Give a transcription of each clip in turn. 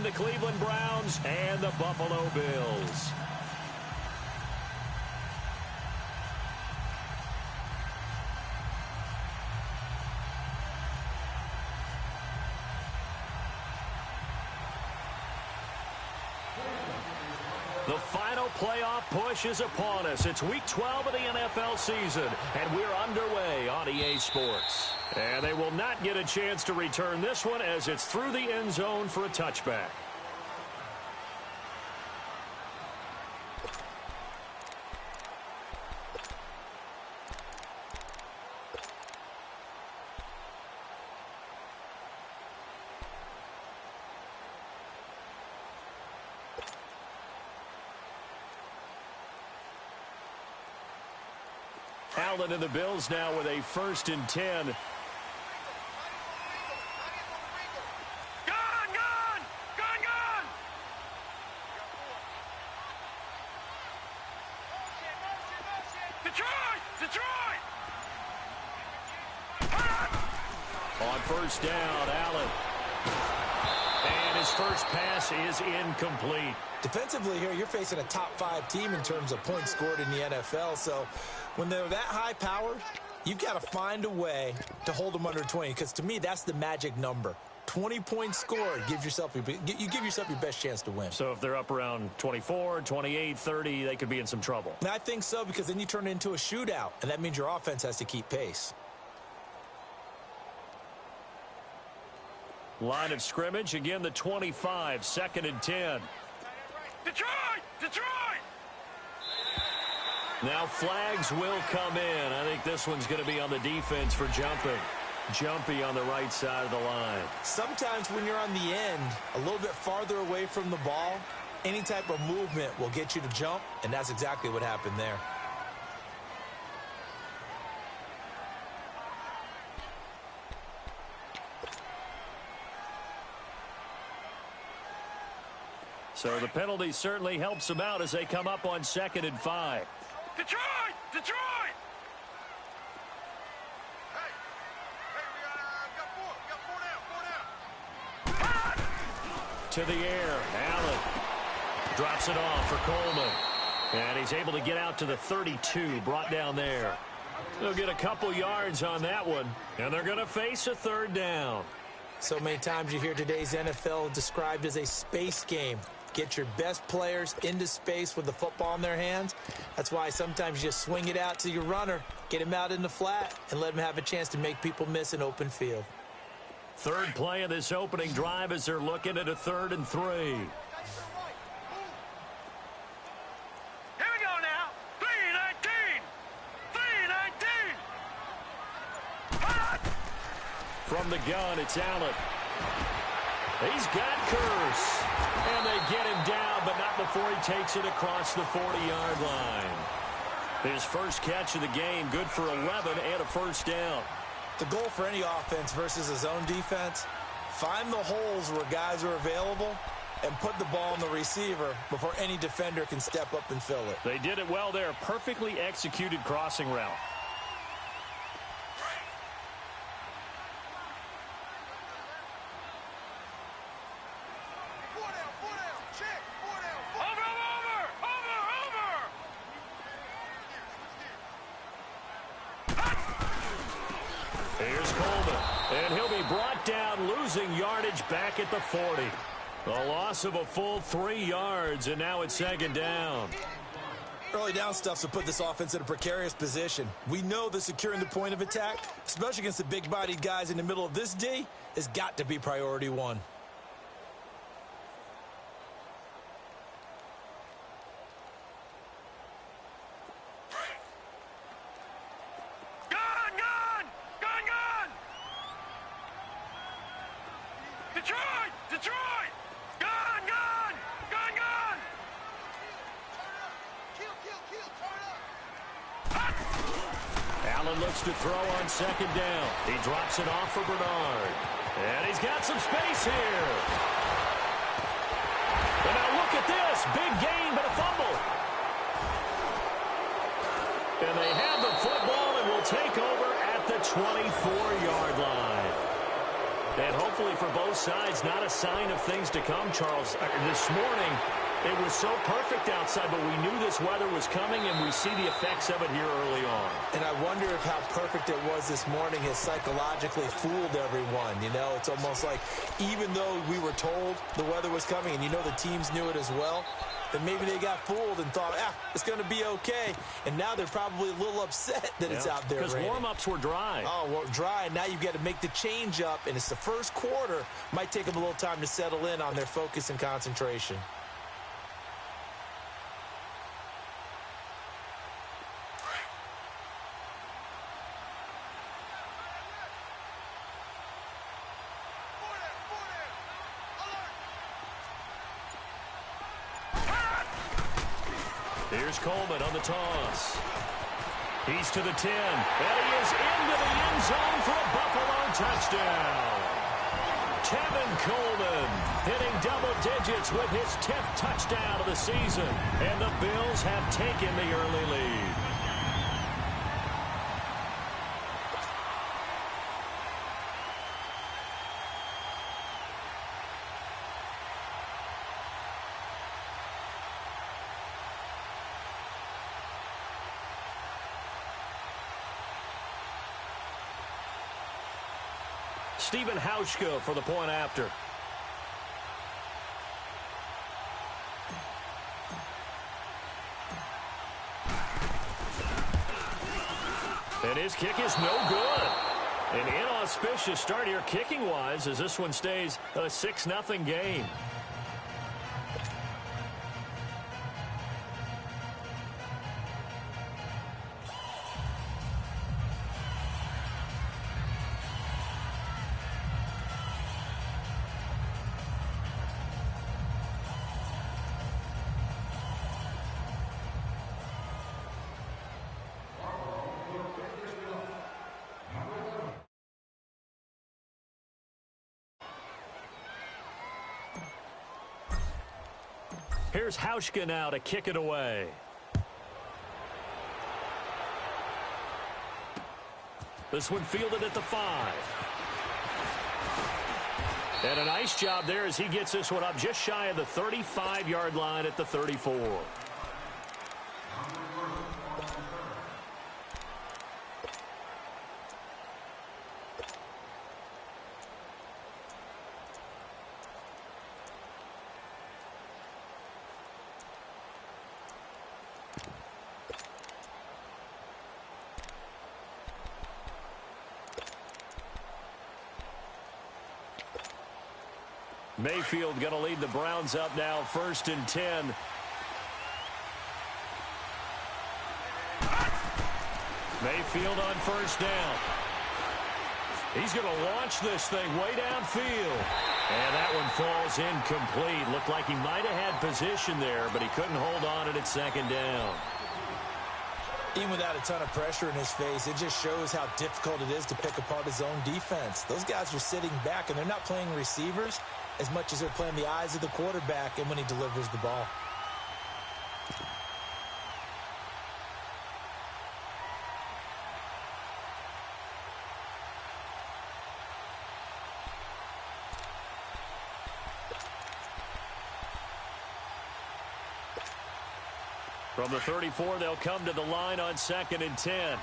between the Cleveland Browns and the Buffalo Bills. The final playoff push is upon us. It's Week 12 of the NFL season, and we're underway on EA Sports. And they will not get a chance to return this one as it's through the end zone for a touchback. Allen and the Bills now with a 1st and 10. Gun! Detroit! On 1st down, Allen. And his first pass is incomplete. Defensively here, you're facing a top 5 team in terms of points scored in the NFL. So when they're that high powered, you've got to find a way to hold them under 20. Because to me, that's the magic number. 20 points scored, you give yourself your best chance to win. So if they're up around 24, 28, 30, they could be in some trouble. And I think so, because then you turn it into a shootout, and that means your offense has to keep pace. Line of scrimmage, again the 25, 2nd and 10. Detroit! Now flags will come in. I think this one's going to be on the defense for jumping. Jumpy on the right side of the line. Sometimes when you're on the end, a little bit farther away from the ball, any type of movement will get you to jump, and that's exactly what happened there. So the penalty certainly helps them out as they come up on 2nd and 5. Detroit! To the air, Allen drops it off for Coleman. And he's able to get out to the 32, brought down there. They'll get a couple yards on that one, and they're going to face a 3rd down. So many times you hear today's NFL described as a space game. Get your best players into space with the football in their hands. That's why sometimes you just swing it out to your runner, get him out in the flat, and let him have a chance to make people miss an open field. 3rd play of this opening drive as they're looking at a 3rd and 3. Here we go now. 3-19. From the gun, it's Allen. He's got Curse. And they get him down, but not before he takes it across the 40-yard line. His first catch of the game, good for 11 and a 1st down. The goal for any offense versus a zone defense, find the holes where guys are available and put the ball on the receiver before any defender can step up and fill it. They did it well there. Perfectly executed crossing route. Here's Coleman, and he'll be brought down, losing yardage back at the 40. A loss of a full 3 yards, and now it's 2nd down. Early down stuff's to put this offense in a precarious position. We know that securing the point of attack, especially against the big-bodied guys in the middle of this D, has got to be priority 1. Detroit! Gun! Allen looks to throw on 2nd down. He drops it off for Bernard. And he's got some space here. And now look at this. Big gain, but a fumble. And they have the football and will take over at the 24-yard line. And hopefully for both sides, not a sign of things to come, Charles. This morning, it was so perfect outside, but we knew this weather was coming, and we see the effects of it here early on. And I wonder if how perfect it was this morning has psychologically fooled everyone. You know, it's almost like even though we were told the weather was coming, and you know the teams knew it as well, then maybe they got fooled and thought, it's going to be okay. And now they're probably a little upset that it's out there because warm-ups were dry. Oh, well, dry. Now you've got to make the change up, and it's the first quarter. Might take them a little time to settle in on their focus and concentration. Here's Coleman on the toss. He's to the 10, and he is into the end zone for a Buffalo touchdown. Tevin Coleman hitting double digits with his 10th touchdown of the season, and the Bills have taken the early lead. Stephen Hauschka for the point after. And his kick is no good. An inauspicious start here kicking-wise as this one stays a 6-0 game. Here's Hauschka now to kick it away. This one fielded at the 5. And a nice job there as he gets this one up just shy of the 35-yard line at the 34. Mayfield going to lead the Browns up now, 1st and 10. Mayfield on 1st down. He's going to launch this thing way downfield. And that one falls incomplete. Looked like he might have had position there, but he couldn't hold on at 2nd down. Even without a ton of pressure in his face, it just shows how difficult it is to pick apart his own defense. Those guys are sitting back, and they're not playing receivers as much as they're playing the eyes of the quarterback and when he delivers the ball. From the 34, they'll come to the line on 2nd and 10.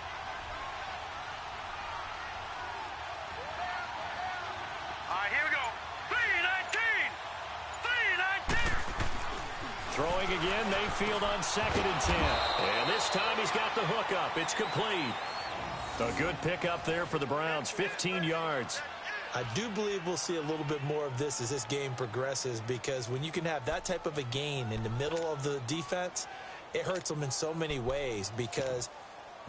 Throwing again, Mayfield on 2nd and 10. And this time he's got the hook up. It's complete. A good pickup there for the Browns, 15 yards. I do believe we'll see a little bit more of this as this game progresses, because when you can have that type of a gain in the middle of the defense, it hurts them in so many ways, because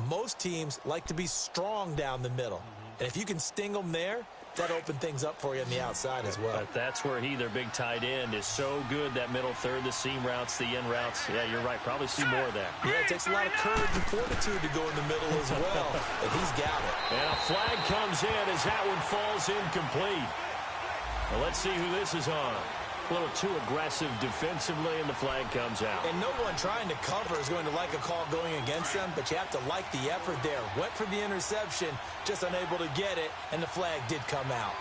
most teams like to be strong down the middle. And if you can sting them there, that opened things up for you on the outside as well. But that's where their big tight end, is so good, that middle third, the seam routes, the in routes. Yeah, you're right. Probably see more of that. Yeah, it takes a lot of courage and fortitude to go in the middle as well, and he's got it. And a flag comes in as that one falls incomplete. Well, let's see who this is on. A little too aggressive defensively, and the flag comes out. And no one trying to cover is going to like a call going against them, but you have to like the effort there. Went for the interception, just unable to get it, and the flag did come out.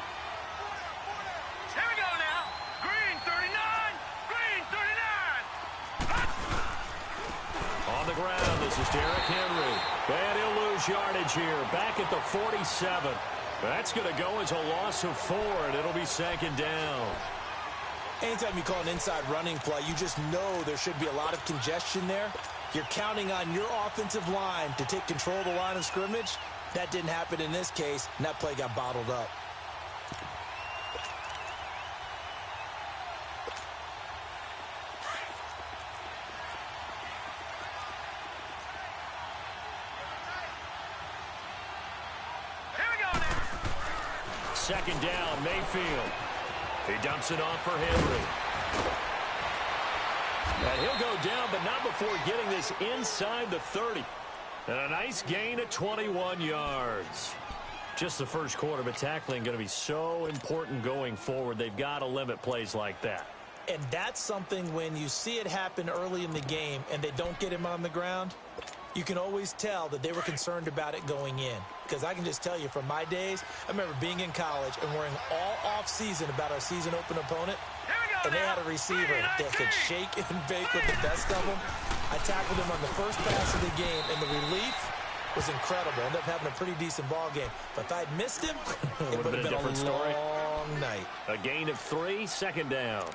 ground. This is Derrick Henry. And he'll lose yardage here. Back at the 47. That's going to go as a loss of 4, and it'll be second down. Anytime you call an inside running play, you just know there should be a lot of congestion there. You're counting on your offensive line to take control of the line of scrimmage. That didn't happen in this case, and that play got bottled up. Second down, Mayfield. He dumps it off for Henry. And he'll go down, but not before getting this inside the 30. And a nice gain of 21 yards. Just the first quarter, but tackling going to be so important going forward. They've got to limit plays like that. And that's something when you see it happen early in the game and they don't get him on the ground, you can always tell that they were concerned about it going in. Because I can just tell you from my days, I remember being in college and worrying all off-season about our season open opponent. And they had a receiver that could shake and bake with the best of them. I tackled him on the first pass of the game, and the relief was incredible. Ended up having a pretty decent ball game. But if I'd missed him, it would have been a different story. Long night. A gain of 3, second down.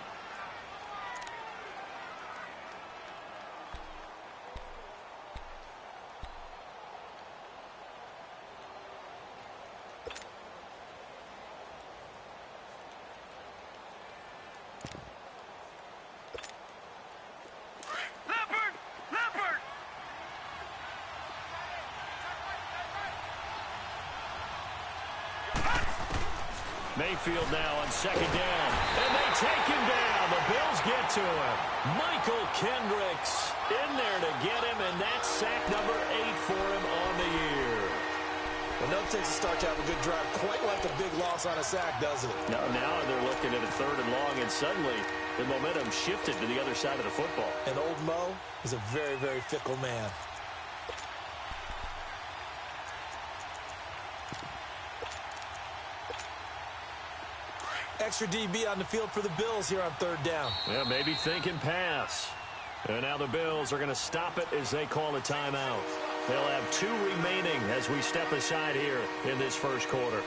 Mayfield now on second down. And they take him down. The Bills get to him. Michael Kendricks in there to get him, and that's sack number 8 for him on the year. Well, no takes a start to have a good drive. Quite like a big loss on a sack, doesn't it? Now they're looking at a 3rd and long, and suddenly the momentum shifted to the other side of the football. And old Mo is a very, very fickle man. Extra DB on the field for the Bills here on 3rd down. Yeah, maybe thinking pass. And now the Bills are going to stop it as they call a timeout. They'll have 2 remaining as we step aside here in this first quarter.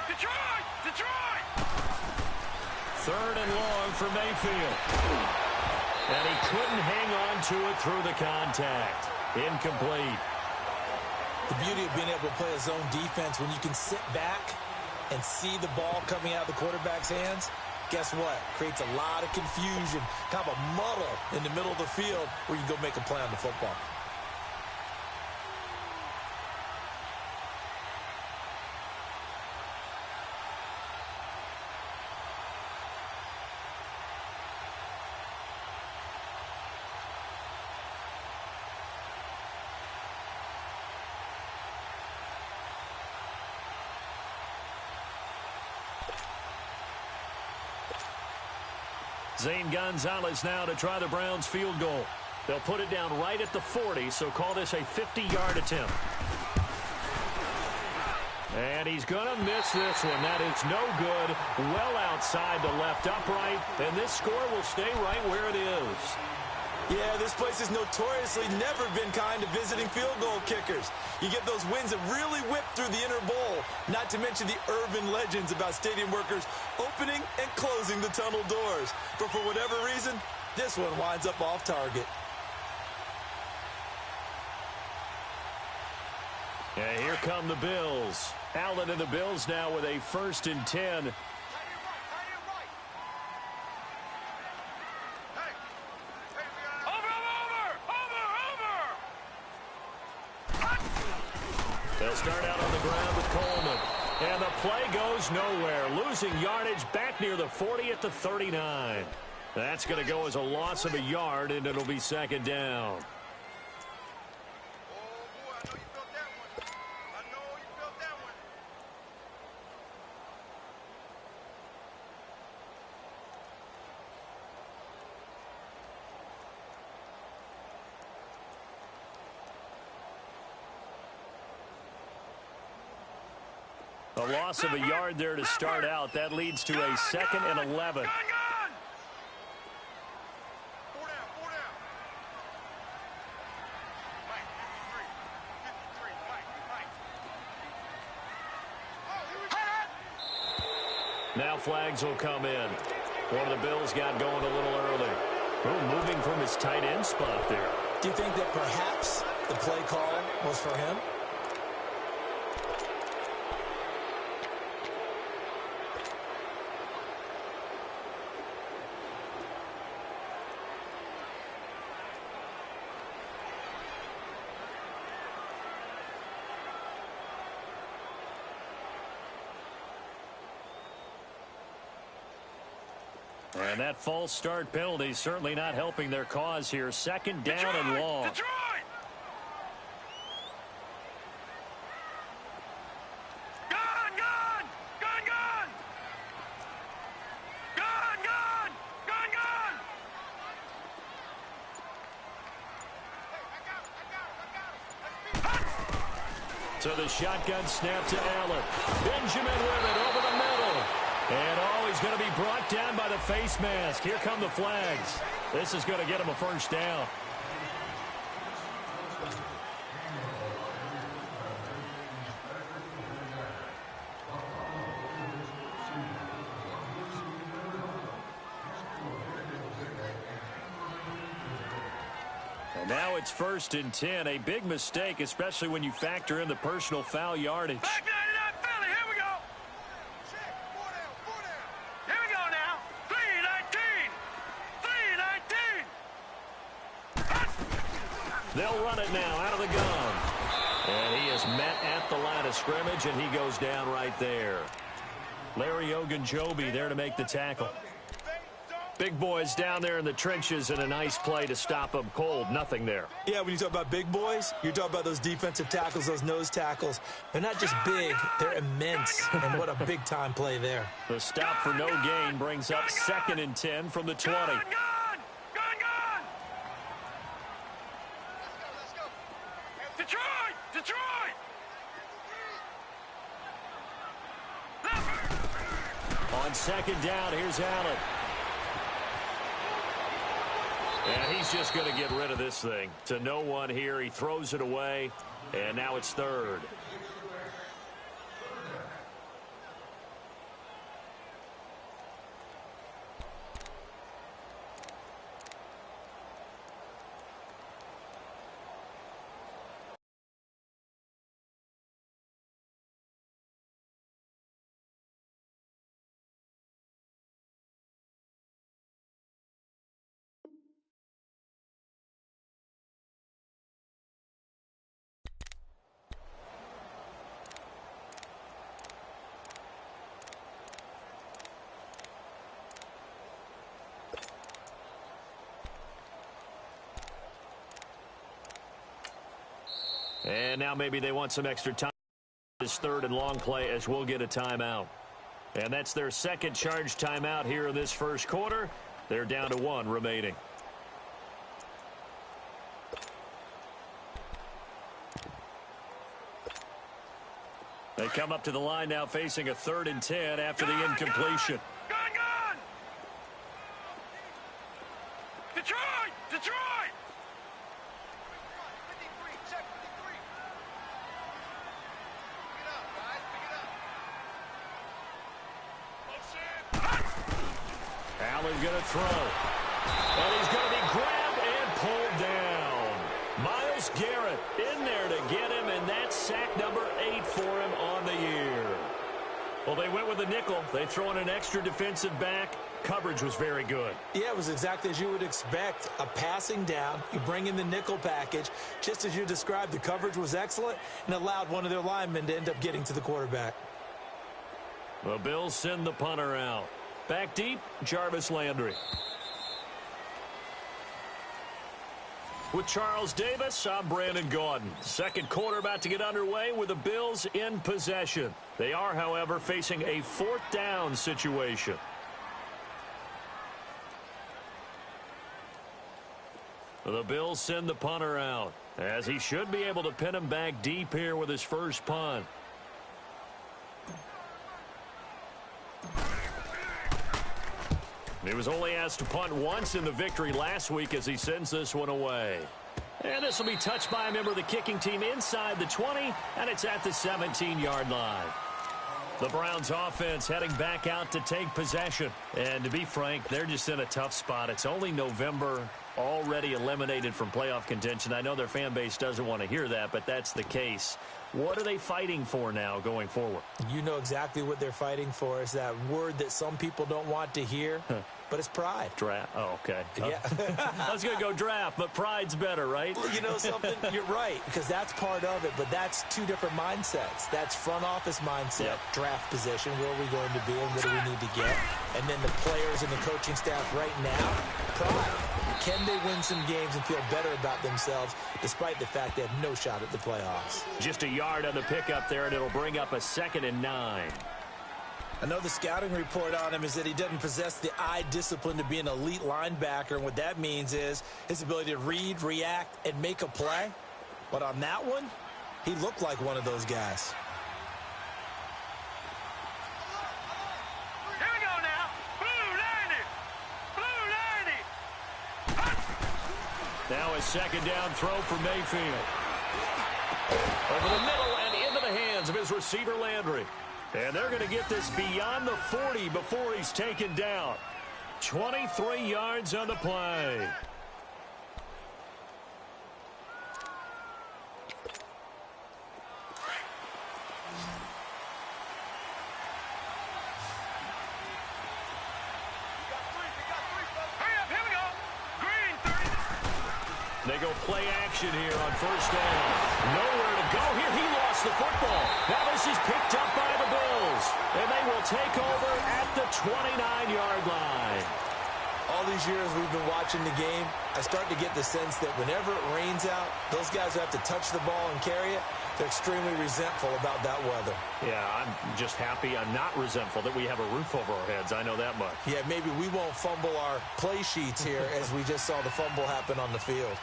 Detroit! 3rd and long for Mayfield. And he couldn't hang on to it through the contact. Incomplete. The beauty of being able to play a zone defense when you can sit back and see the ball coming out of the quarterback's hands, guess what? Creates a lot of confusion, kind of a muddle in the middle of the field where you can go make a play on the football. Zane Gonzalez now to try the Browns field goal. They'll put it down right at the 40, so call this a 50-yard attempt. And he's going to miss this one. That is no good. Well outside the left upright, and this score will stay right where it is. Yeah, this place has notoriously never been kind to visiting field goal kickers. You get those wins that really whip through the inner bowl, not to mention the urban legends about stadium workers opening and closing the tunnel doors. But for whatever reason, this one winds up off target. And here come the Bills. Allen and the Bills now with a 1st and 10. They'll start out on the ground with Coleman. And the play goes nowhere. Losing yardage back near the 40 at the 39. That's going to go as a loss of a yard, and it'll be second down. A loss of a yard there to start out. That leads to a 2nd and 11. Now flags will come in. One of the Bills got going a little early. Oh, moving from his tight end spot there. Do you think that perhaps the play call was for him? And that false start penalty certainly not helping their cause here. 2nd down and long. Detroit! Gone! Gone! Gone! Gone! Gone! Gone! Gone! Gone! So the shotgun snap to Allen. Benjamin with it over the middle. And he's going to be brought down by the face mask. Here come the flags. This is going to get him a first down. And now it's 1st and 10. A big mistake, especially when you factor in the personal foul yardage. Back 99 Philly, here we go. Here we go now. 3-19. 3-19. They'll run it now out of the gun. And he is met at the line of scrimmage, and he goes down right there. Larry Ogunjobi there to make the tackle. Big boys down there in the trenches, and a nice play to stop them cold. Nothing there. Yeah, when you talk about big boys, you're talking about those defensive tackles, those nose tackles. They're not just big, they're immense. And what a big-time play there. The stop for no gain brings up 2nd and 10 from the 20. Gone! Gone! Detroit! Detroit! On 2nd down, here's Allen. And he's just going to get rid of this thing. To no one here. He throws it away. And now it's 3rd. And now maybe they want some extra time. This 3rd and long play as we'll get a timeout. And that's their 2nd charge timeout here in this 1st quarter. They're down to 1 remaining. They come up to the line now facing a 3rd and 10 after the incompletion. Gone! Detroit! Detroit! Allen going to throw. And he's going to be grabbed and pulled down. Myles Garrett in there to get him, and that's sack number 8 for him on the year. Well, they went with a nickel. They throw in an extra defensive back. Coverage was very good. Yeah, it was exactly as you would expect. A passing down. You bring in the nickel package. Just as you described, the coverage was excellent and allowed one of their linemen to end up getting to the quarterback. The Bills send the punter out. Back deep, Jarvis Landry. With Charles Davis, I'm Brandon Gaudin. 2nd quarter about to get underway with the Bills in possession. They are, however, facing a 4th down situation. The Bills send the punter out, as he should be able to pin him back deep here with his first punt. He was only asked to punt once in the victory last week as he sends this one away. And this will be touched by a member of the kicking team inside the 20, and it's at the 17-yard line. The Browns offense heading back out to take possession. And to be frank, they're just in a tough spot. It's only November, already eliminated from playoff contention. I know their fan base doesn't want to hear that, but that's the case. What are they fighting for now going forward? You know exactly what they're fighting for. Is that word that some people don't want to hear, but it's pride. Draft. Oh, okay. Yeah. I was going to go draft, but pride's better, right? Well, you know something? You're right, because that's part of it, but that's two different mindsets. That's front office mindset, draft position, where are we going to be and what do we need to get? And then the players and the coaching staff right now, pride. Can they win some games and feel better about themselves despite the fact they have no shot at the playoffs? Just a yard on the pickup there, and it'll bring up a 2nd and 9. I know the scouting report on him is that he doesn't possess the eye discipline to be an elite linebacker, and what that means is his ability to read, react, and make a play. But on that one, he looked like one of those guys. Here we go now. Blue 90. Blue 90. Now a 2nd down throw for Mayfield. Over the middle and into the hands of his receiver, Landry. And they're going to get this beyond the 40 before he's taken down. 23 yards on the play. They go play action here on 1st down. Nowhere to go here. He lost the football. Now this is picked up by the Bills. And they will take over at the 29-yard line. All these years we've been watching the game, I start to get the sense that whenever it rains out, those guys who have to touch the ball and carry it, they're extremely resentful about that weather. Yeah, I'm just happy I'm not resentful that we have a roof over our heads. I know that much. Yeah, maybe we won't fumble our play sheets here as we just saw the fumble happen on the field.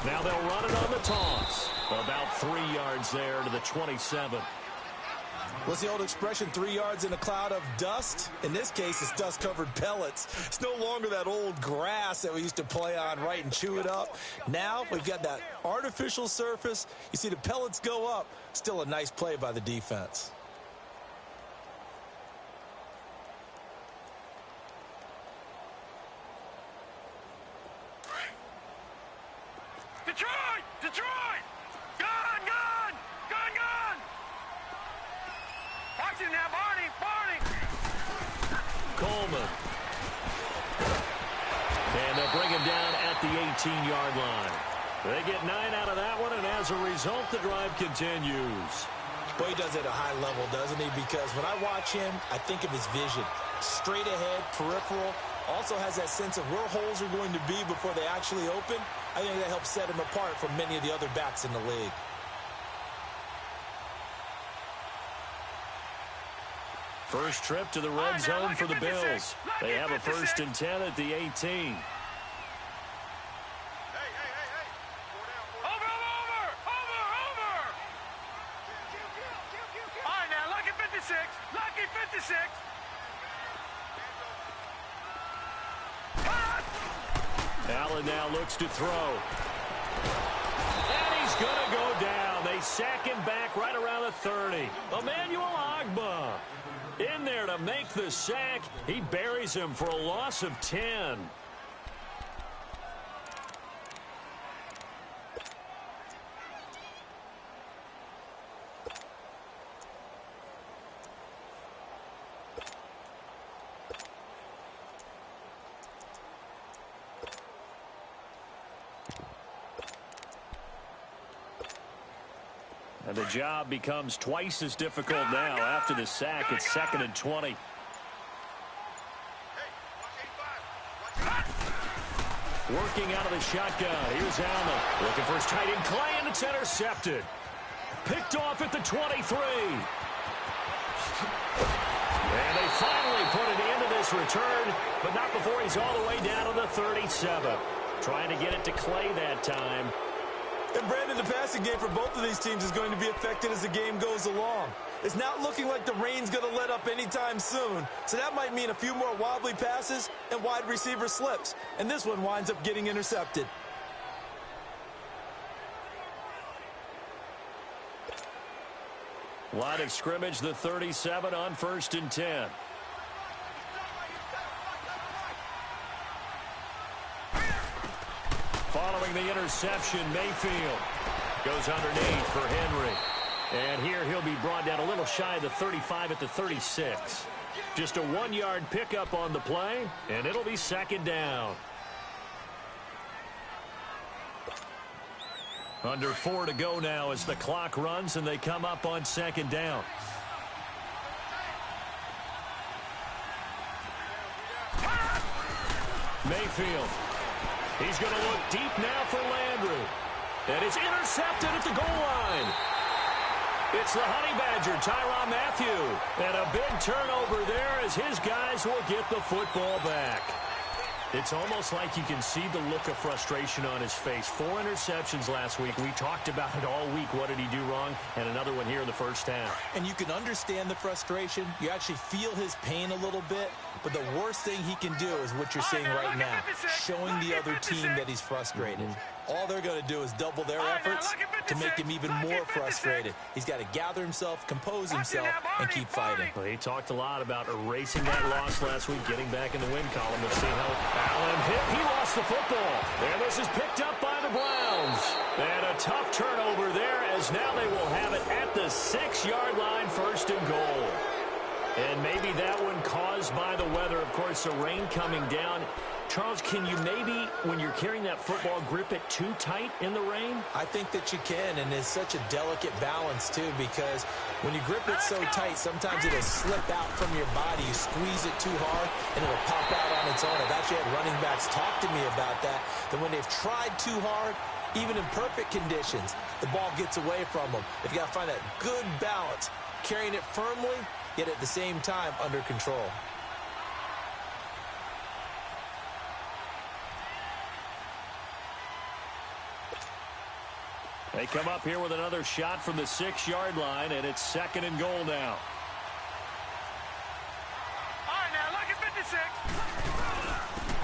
Now they'll run it on the toss. About 3 yards there to the 27. What's the old expression, 3 yards in a cloud of dust? In this case, it's dust-covered pellets. It's no longer that old grass that we used to play on, right, and chew it up. Now we've got that artificial surface. You see the pellets go up. Still a nice play by the defense. Detroit! Detroit! Gone! Gone! Gone! Gone! Watch him now, Barney! Barney! Coleman. And they'll bring him down at the 18-yard line. They get 9 out of that one, and as a result, the drive continues. Boy, he does it at a high level, doesn't he? Because when I watch him, I think of his vision. Straight ahead, peripheral. Also has that sense of where holes are going to be before they actually open. I think that helps set him apart from many of the other backs in the league. First trip to the red zone for the Bills. They have a 1st and 10 at the 18. Allen now looks to throw. And he's going to go down. They sack him back right around the 30. Emmanuel Ogbah in there to make the sack. He buries him for a loss of 10. And the job becomes twice as difficult now after the sack. It's 2nd and 20. Working out of the shotgun. Here's Allen. Looking for his tight end, Clay, and it's intercepted. Picked off at the 23. pass return, but not before he's all the way down to the 37. Trying to get it to Clay that time. And Brandon, the passing game for both of these teams is going to be affected as the game goes along. It's not looking like the rain's going to let up anytime soon, so that might mean a few more wobbly passes and wide receiver slips. And this one winds up getting intercepted. Line of scrimmage, the 37 on 1st and 10. Following the interception, Mayfield goes underneath for Henry. And here he'll be brought down a little shy of the 35 at the 36. Just a 1-yard pickup on the play, and it'll be 2nd down. Under 4 to go now as the clock runs and they come up on 2nd down. Mayfield. He's going to look deep now for Landry. And it's intercepted at the goal line. It's the Honey Badger, Tyrann Mathieu. And a big turnover there as his guys will get the football back. It's almost like you can see the look of frustration on his face. 4 interceptions last week. We talked about it all week. What did he do wrong? And another one here in the first half. And you can understand the frustration. You actually feel his pain a little bit. But the worst thing he can do is what you're seeing right now, showing the other team that he's frustrated. All they're going to do is double their efforts to make him even more frustrated. He's got to gather himself, compose himself, and keep fighting. Well, he talked a lot about erasing that loss last week, getting back in the win column. Let's see how Allen hit. He lost the football. And this is picked up by the Browns. And a tough turnover there as now they will have it at the 6-yard line, 1st and goal. And maybe that one caused by the weather. Of course, the rain coming down. Charles, can you maybe, when you're carrying that football, grip it too tight in the rain? I think that you can, and it's such a delicate balance, too, because when you grip it so tight, sometimes it'll slip out from your body. You squeeze it too hard, and it'll pop out on its own. I've actually had running backs talk to me about that when they've tried too hard, even in perfect conditions, the ball gets away from them. They've got to find that good balance, carrying it firmly, yet at the same time under control. They come up here with another shot from the 6-yard line, and it's 2nd and goal now. All right, now, look at 56.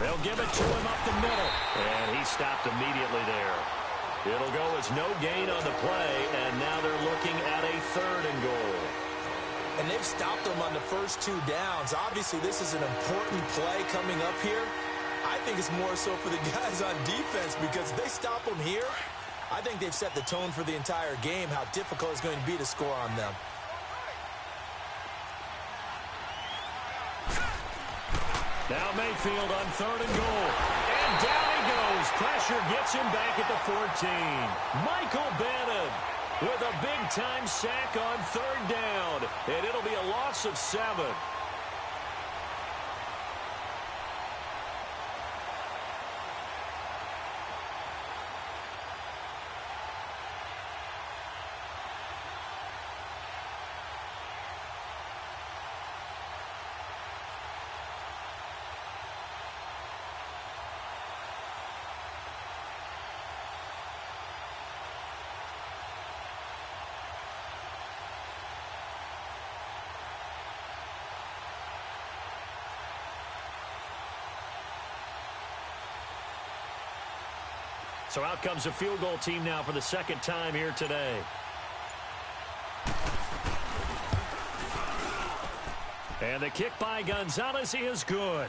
They'll give it to him up the middle, and he stopped immediately there. It'll go as no gain on the play, and now they're looking at a 3rd and goal. And they've stopped them on the first 2 downs. Obviously, this is an important play coming up here. I think it's more so for the guys on defense because if they stop them here, I think they've set the tone for the entire game, how difficult it's going to be to score on them. Now Mayfield on 3rd and goal. And down he goes. Pressure gets him back at the 14. Michael Bannon with a big-time sack on 3rd down. And it'll be a loss of 7. So out comes a field goal team now for the 2nd time here today. And the kick by Gonzalez is good.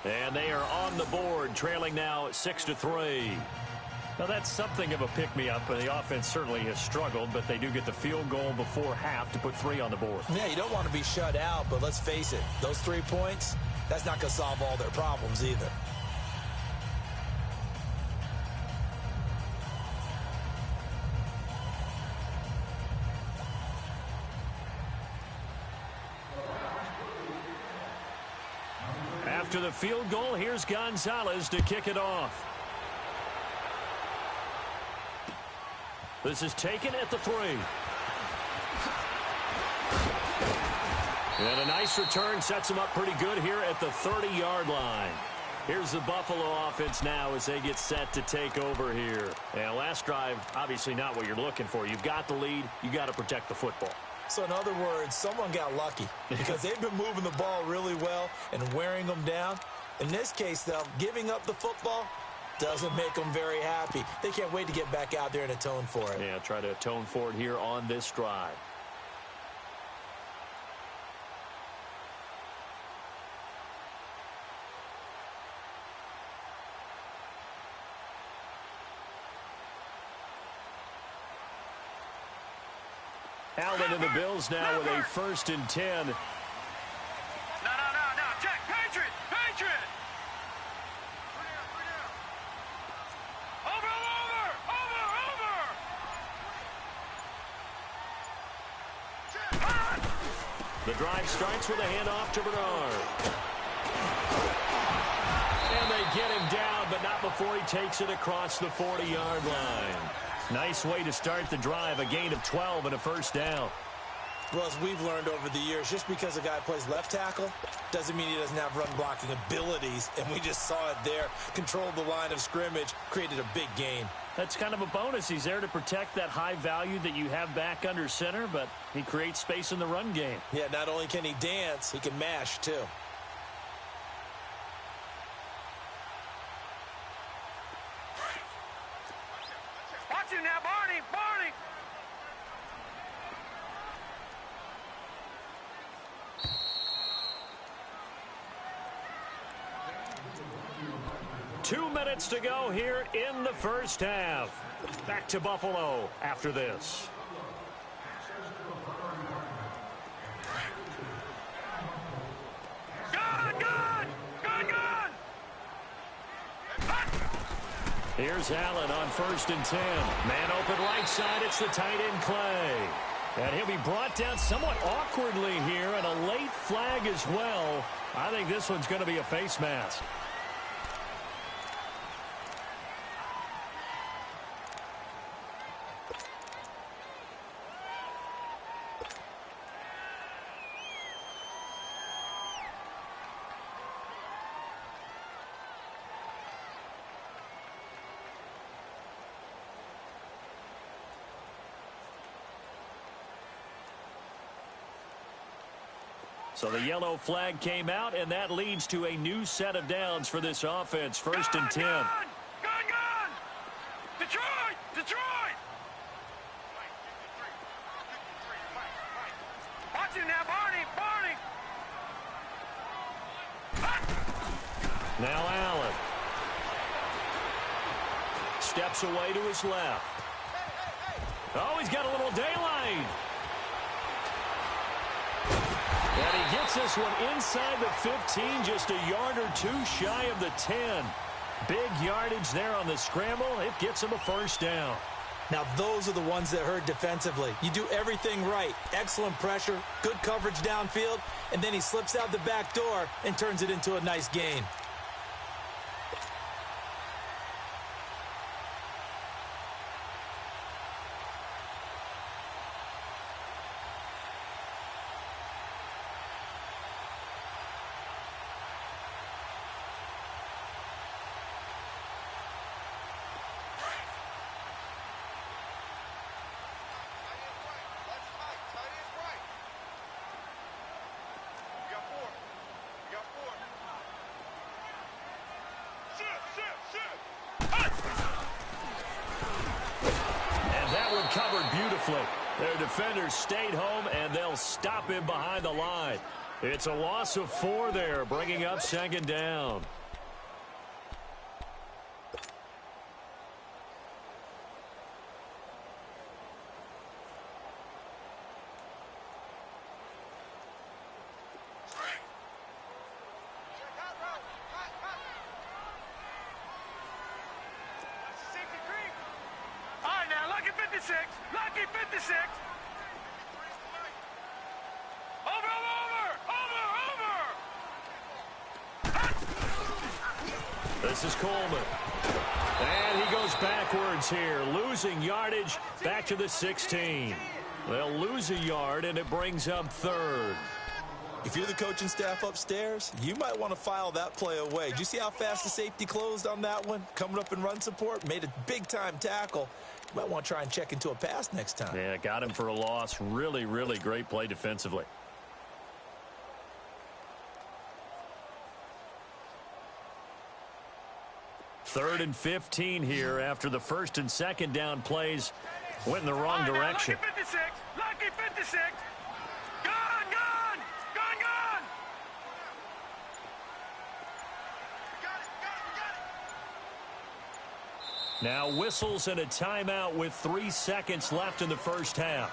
And they are on the board, trailing now 6-3. Now that's something of a pick-me-up, and the offense certainly has struggled, but they do get the field goal before half to put 3 on the board. Yeah, you don't want to be shut out, but let's face it, those 3 points, that's not going to solve all their problems either. After the field goal, here's Gonzalez to kick it off. This is taken at the 3. And a nice return sets them up pretty good here at the 30-yard line. Here's the Buffalo offense now as they get set to take over here. And last drive, obviously not what you're looking for. You've got the lead. You got to protect the football. So in other words, someone got lucky because they've been moving the ball really well and wearing them down. In this case, though, giving up the football doesn't make them very happy. They can't wait to get back out there and atone for it. Yeah, try to atone for it here on this drive. Allen and the Bills now with a 1st and 10. No. Check. Patriot. Over. The drive starts with a handoff to Bernard. And they get him down, but not before he takes it across the 40-yard line. Nice way to start the drive, a gain of 12 and a 1st down. Well, as we've learned over the years, just because a guy plays left tackle doesn't mean he doesn't have run-blocking abilities, and we just saw it there. Controlled the line of scrimmage, created a big gain. That's kind of a bonus. He's there to protect that high value that you have back under center, but he creates space in the run game. Yeah, not only can he dance, he can mash, too. Watch him now, Barney. Two minutes to go here in the first half. Back to Buffalo after this. Gun! Here's Allen on 1st and 10. Man open right side. It's the tight end Clay. And he'll be brought down somewhat awkwardly here, and a late flag as well. I think this one's going to be a face mask. So the yellow flag came out, and that leads to a new set of downs for this offense. 1st and 10. Gun! Detroit! Watch him now, Barney! Now Allen. Steps away to his left. Oh, he's got a little daylight. And he gets this one inside the 15, just a yard or two shy of the 10. Big yardage there on the scramble. It gets him a 1st down. Now, those are the ones that hurt defensively. You do everything right. Excellent pressure, good coverage downfield, and then he slips out the back door and turns it into a nice gain. Covered beautifully. Their defenders stayed home, and they'll stop him behind the line. It's a loss of 4 there, bringing up 2nd down. Lucky 56. Over. This is Coleman. And he goes backwards here, losing yardage back to the 16. They'll lose a yard, and it brings up 3rd. If you're the coaching staff upstairs, you might want to file that play away. Did you see how fast the safety closed on that one? Coming up in run support, made a big-time tackle. You might want to try and check into a pass next time. Yeah, got him for a loss. Really, really great play defensively. Third and 15 here after the first and second down plays went in the wrong direction. Lucky 56. Lucky 56. Gone, gone. Gone, gone. Now whistles and a timeout with 3 seconds left in the first half.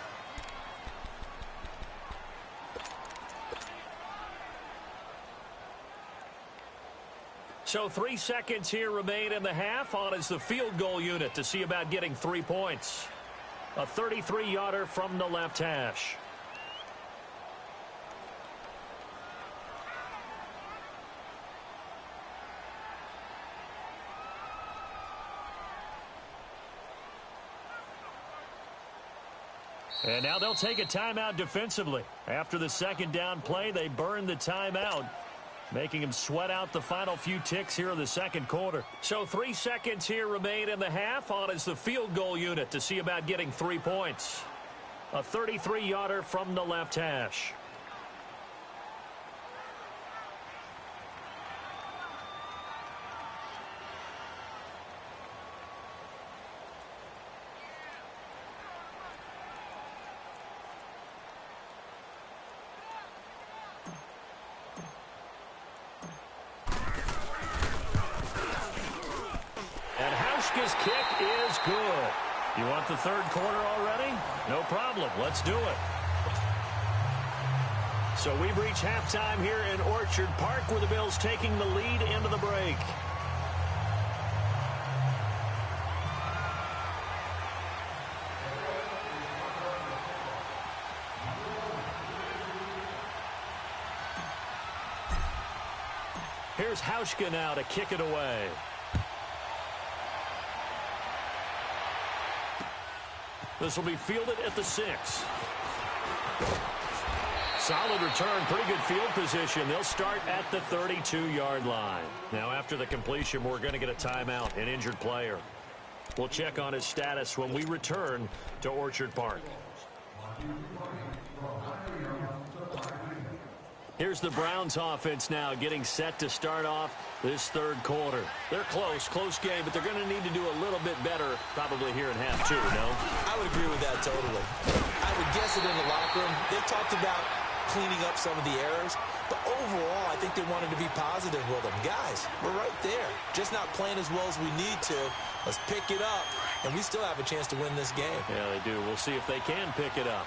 So 3 seconds here remain in the half. On is the field goal unit to see about getting 3 points. A 33-yarder from the left hash. And now they'll take a timeout defensively. After the second down play, they burn the timeout, making him sweat out the final few ticks here in the second quarter. So 3 seconds here remain in the half. On is the field goal unit to see about getting 3 points. A 33-yarder from the left hash. His kick is good. You want the third quarter already? No problem. Let's do it. So we've reached halftime here in Orchard Park, where the Bills taking the lead into the break. Here's Hauschka now to kick it away. This will be fielded at the 6. Solid return, pretty good field position. They'll start at the 32-yard line. Now, after the completion, we're going to get a timeout, an injured player. We'll check on his status when we return to Orchard Park. Here's the Browns offense now getting set to start off this third quarter. They're close game, but they're going to need to do a little bit better probably here in half two, no? I would agree with that totally. I would guess it in the locker room. They talked about cleaning up some of the errors, but overall, I think they wanted to be positive with them. Guys, we're right there. Just not playing as well as we need to. Let's pick it up, and we still have a chance to win this game. Yeah, they do. We'll see if they can pick it up.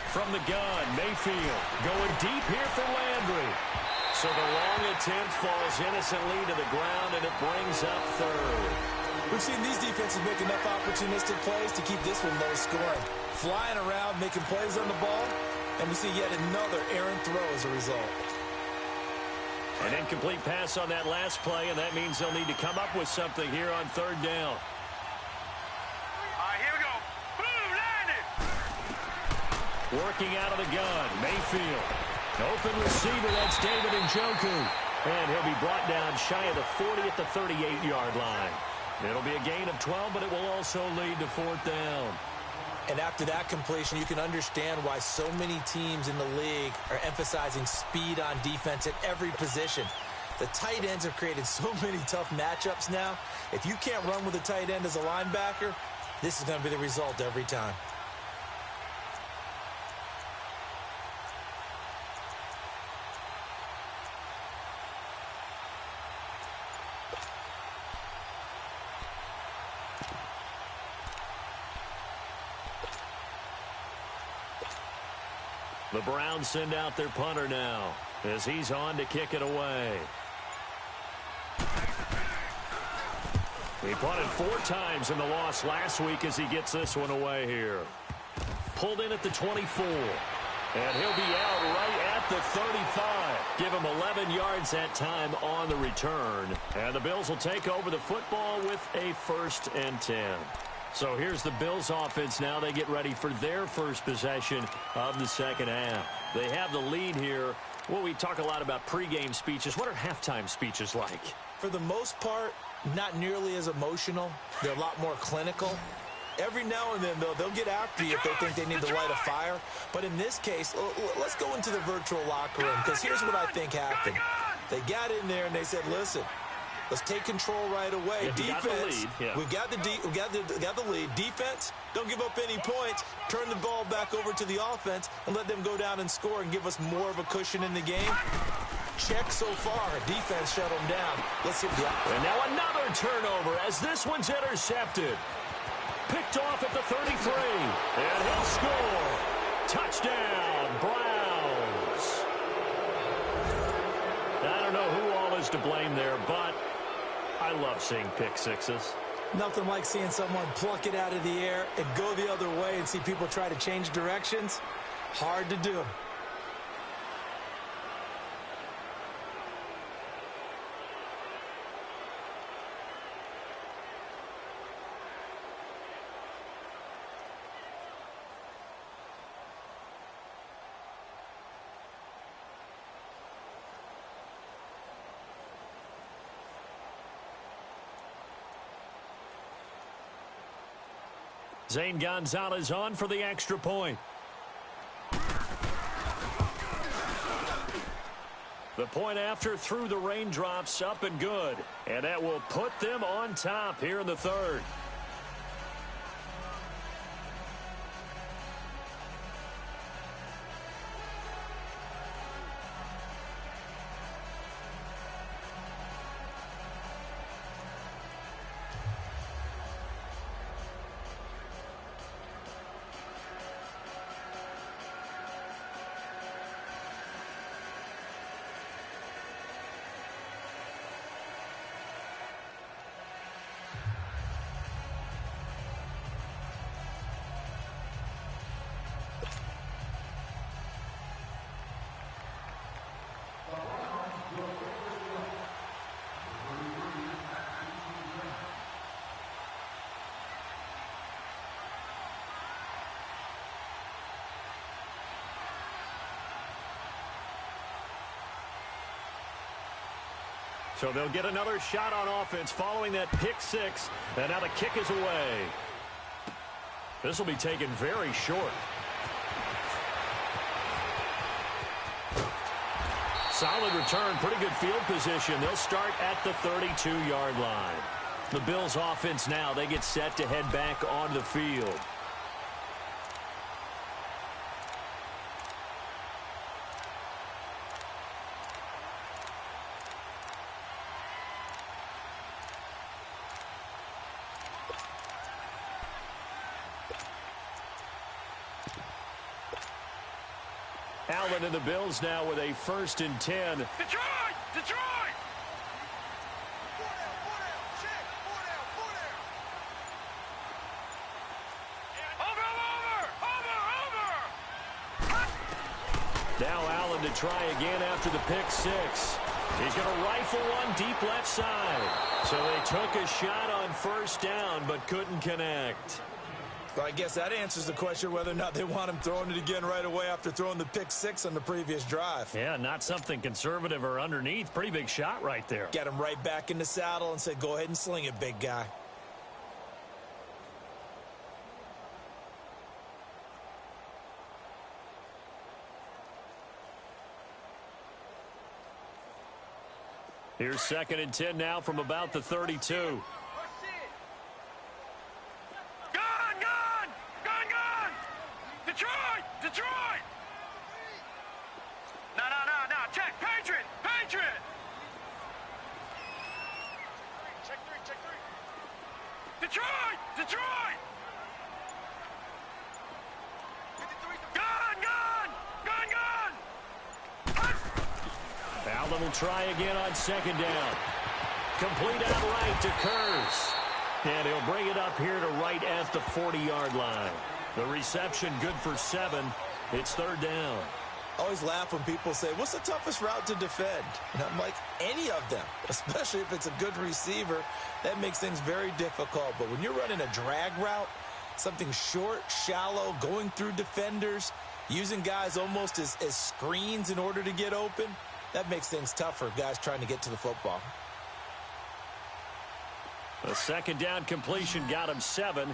From the gun, Mayfield going deep here for Landry. So the long attempt falls innocently to the ground, and it brings up third. We've seen these defenses make enough opportunistic plays to keep this one low scoring. Flying around, making plays on the ball, and we see yet another errant throw as a result. An incomplete pass on that last play, and that means they'll need to come up with something here on third down. Working out of the gun, Mayfield. Open receiver, that's David Njoku. And he'll be brought down shy of the 40 at the 38-yard line. It'll be a gain of 12, but it will also lead to fourth down. And after that completion, you can understand why so many teams in the league are emphasizing speed on defense at every position. The tight ends have created so many tough matchups now. If you can't run with a tight end as a linebacker, this is going to be the result every time. The Browns send out their punter now as he's on to kick it away. He punted 4 times in the loss last week as he gets this one away here. Pulled in at the 24. And he'll be out right at the 35. Give him 11 yards that time on the return. And the Bills will take over the football with a 1st and 10. So here's the Bills offense now. They get ready for their first possession of the second half. They have the lead here. Well, we talk a lot about pregame speeches. What are halftime speeches like? For the most part, not nearly as emotional. They're a lot more clinical. Every now and then, though, they'll get after you if they think they need to light a fire. But in this case, let's go into the virtual locker room, because here's what I think happened. They got in there and they said, listen, let's take control right away. Yeah, defense, we've got the lead. Defense, don't give up any points. Turn the ball back over to the offense and let them go down and score and give us more of a cushion in the game. Check so far. Defense shut them down. Let's see the offense. And now another turnover as this one's intercepted. Picked off at the 33. And he'll score. Touchdown, Browns. I don't know who all is to blame there, but I love seeing pick sixes. Nothing like seeing someone pluck it out of the air and go the other way and see people try to change directions. Hard to do. Zane Gonzalez on for the extra point. The point after through the raindrops, up and good. And that will put them on top here in the third. So they'll get another shot on offense following that pick six. And now the kick is away. This will be taken very short. Solid return, pretty good field position. They'll start at the 32-yard line. The Bills offense now, they get set to head back onto the field. Allen and the Bills now with a 1st and 10. Detroit! Detroit! Over! Now Allen to try again after the pick six. He's going to rifle one deep left side. So they took a shot on 1st down but couldn't connect. Well, I guess that answers the question whether or not they want him throwing it again right away after throwing the pick six on the previous drive. Yeah, not something conservative or underneath. Pretty big shot right there. Got him right back in the saddle and said, go ahead and sling it, big guy. Here's 2nd and 10 now from about the 32. Detroit! Detroit! No. Check. Patriot! Check three. Detroit! Gun! Allen will try again on 2nd down. Complete out right to Kurz. And he'll bring it up here to right at the 40-yard line. The reception good for 7. It's 3rd down. I always laugh when people say, what's the toughest route to defend? And I'm like, any of them, especially if it's a good receiver. That makes things very difficult. But when you're running a drag route, something short, shallow, going through defenders, using guys almost as screens in order to get open, that makes things tougher, guys trying to get to the football. A second down completion got him 7.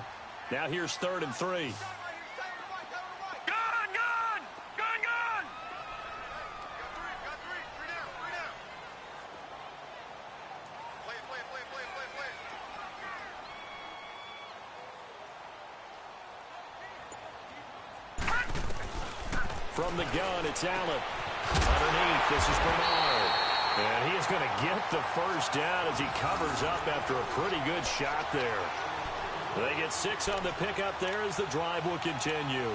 Now here's 3rd and 3. From the gun, it's Allen. Underneath, this is Bernard. And he is going to get the first down as he covers up after a pretty good shot there. They get 6 on the pickup there as the drive will continue.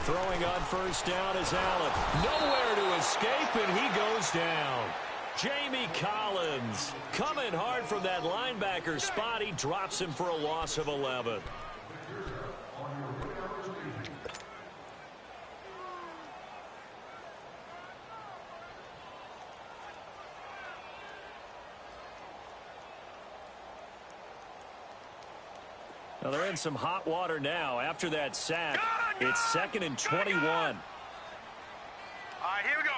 Throwing on first down is Allen. Nowhere to escape, and he goes down. Jamie Collins coming hard from that linebacker spot. He drops him for a loss of 11. Now they're in some hot water now after that sack. It's 2nd and 21. All right, here we go.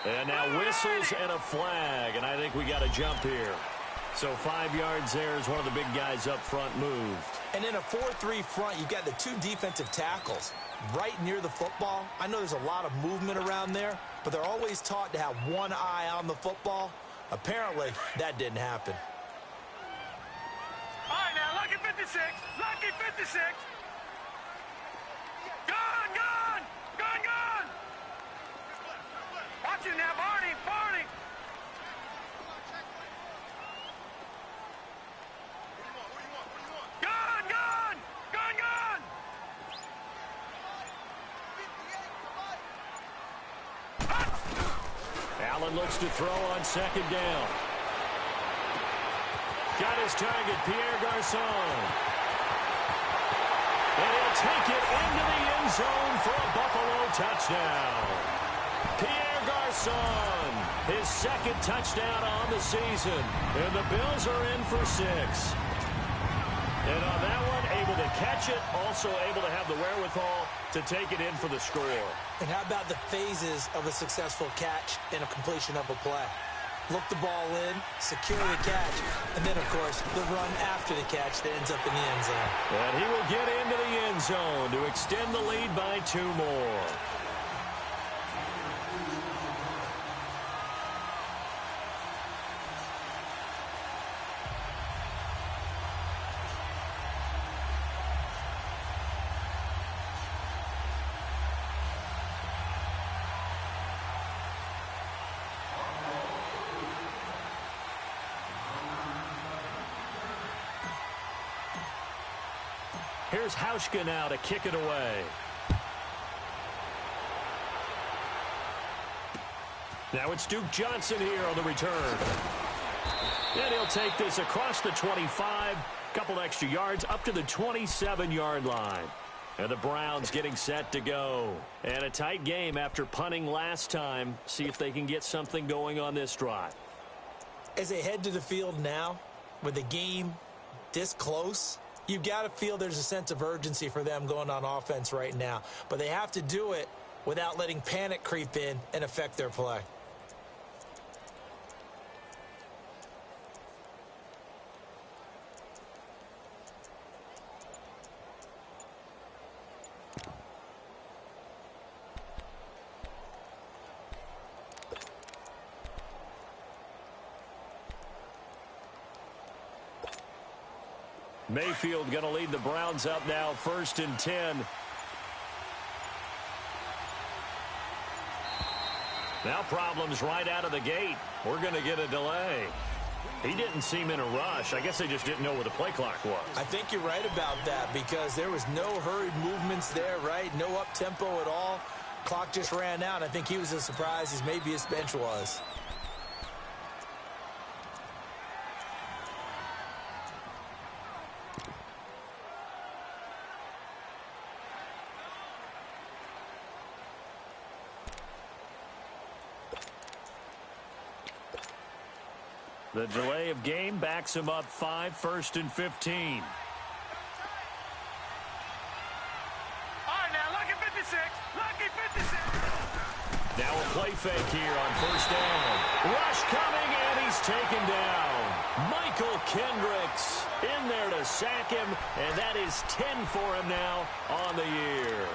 And now whistles and a flag, and I think we got a jump here. So 5 yards there as one of the big guys up front moved. And in a 4-3 front, you've got the 2 defensive tackles right near the football. I know there's a lot of movement around there, but they're always taught to have one eye on the football. Apparently, that didn't happen. All right, now, lucky 56. Lucky 56. Gun, gun. Gun, gun. Watch it now, Barney. Barney. Gun, gun. Gun, gun. Allen looks to throw on 2nd down. Got his target, Pierre Garçon. And he'll take it into the end zone for a Buffalo touchdown. Pierre Garçon, his 2nd touchdown on the season. And the Bills are in for 6. And on that one, able to catch it, also able to have the wherewithal to take it in for the score. And how about the phases of a successful catch and a completion of a play? Look the ball in, secure the catch, and then, of course, the run after the catch that ends up in the end zone. And he will get into the end zone to extend the lead by 2 more. Here's Hauschka now to kick it away. Now it's Duke Johnson here on the return. And he'll take this across the 25, couple extra yards up to the 27-yard line. And the Browns getting set to go. And a tight game after punting last time. See if they can get something going on this drive. As they head to the field now, with the game this close, you've got to feel there's a sense of urgency for them going on offense right now. But they have to do it without letting panic creep in and affect their play. Mayfield going to lead the Browns up now, 1st and 10. Now problems right out of the gate. We're going to get a delay. He didn't seem in a rush. I guess they just didn't know where the play clock was. I think you're right about that because there was no hurried movements there, right? No up-tempo at all. Clock just ran out. I think he was as surprised as maybe his bench was. The delay of game backs him up 5, 1st and 15. All right, now, lucky 56. Lucky 56. Now a play fake here on 1st down. Rush coming, and he's taken down. Michael Kendricks in there to sack him, and that is 10 for him now on the year.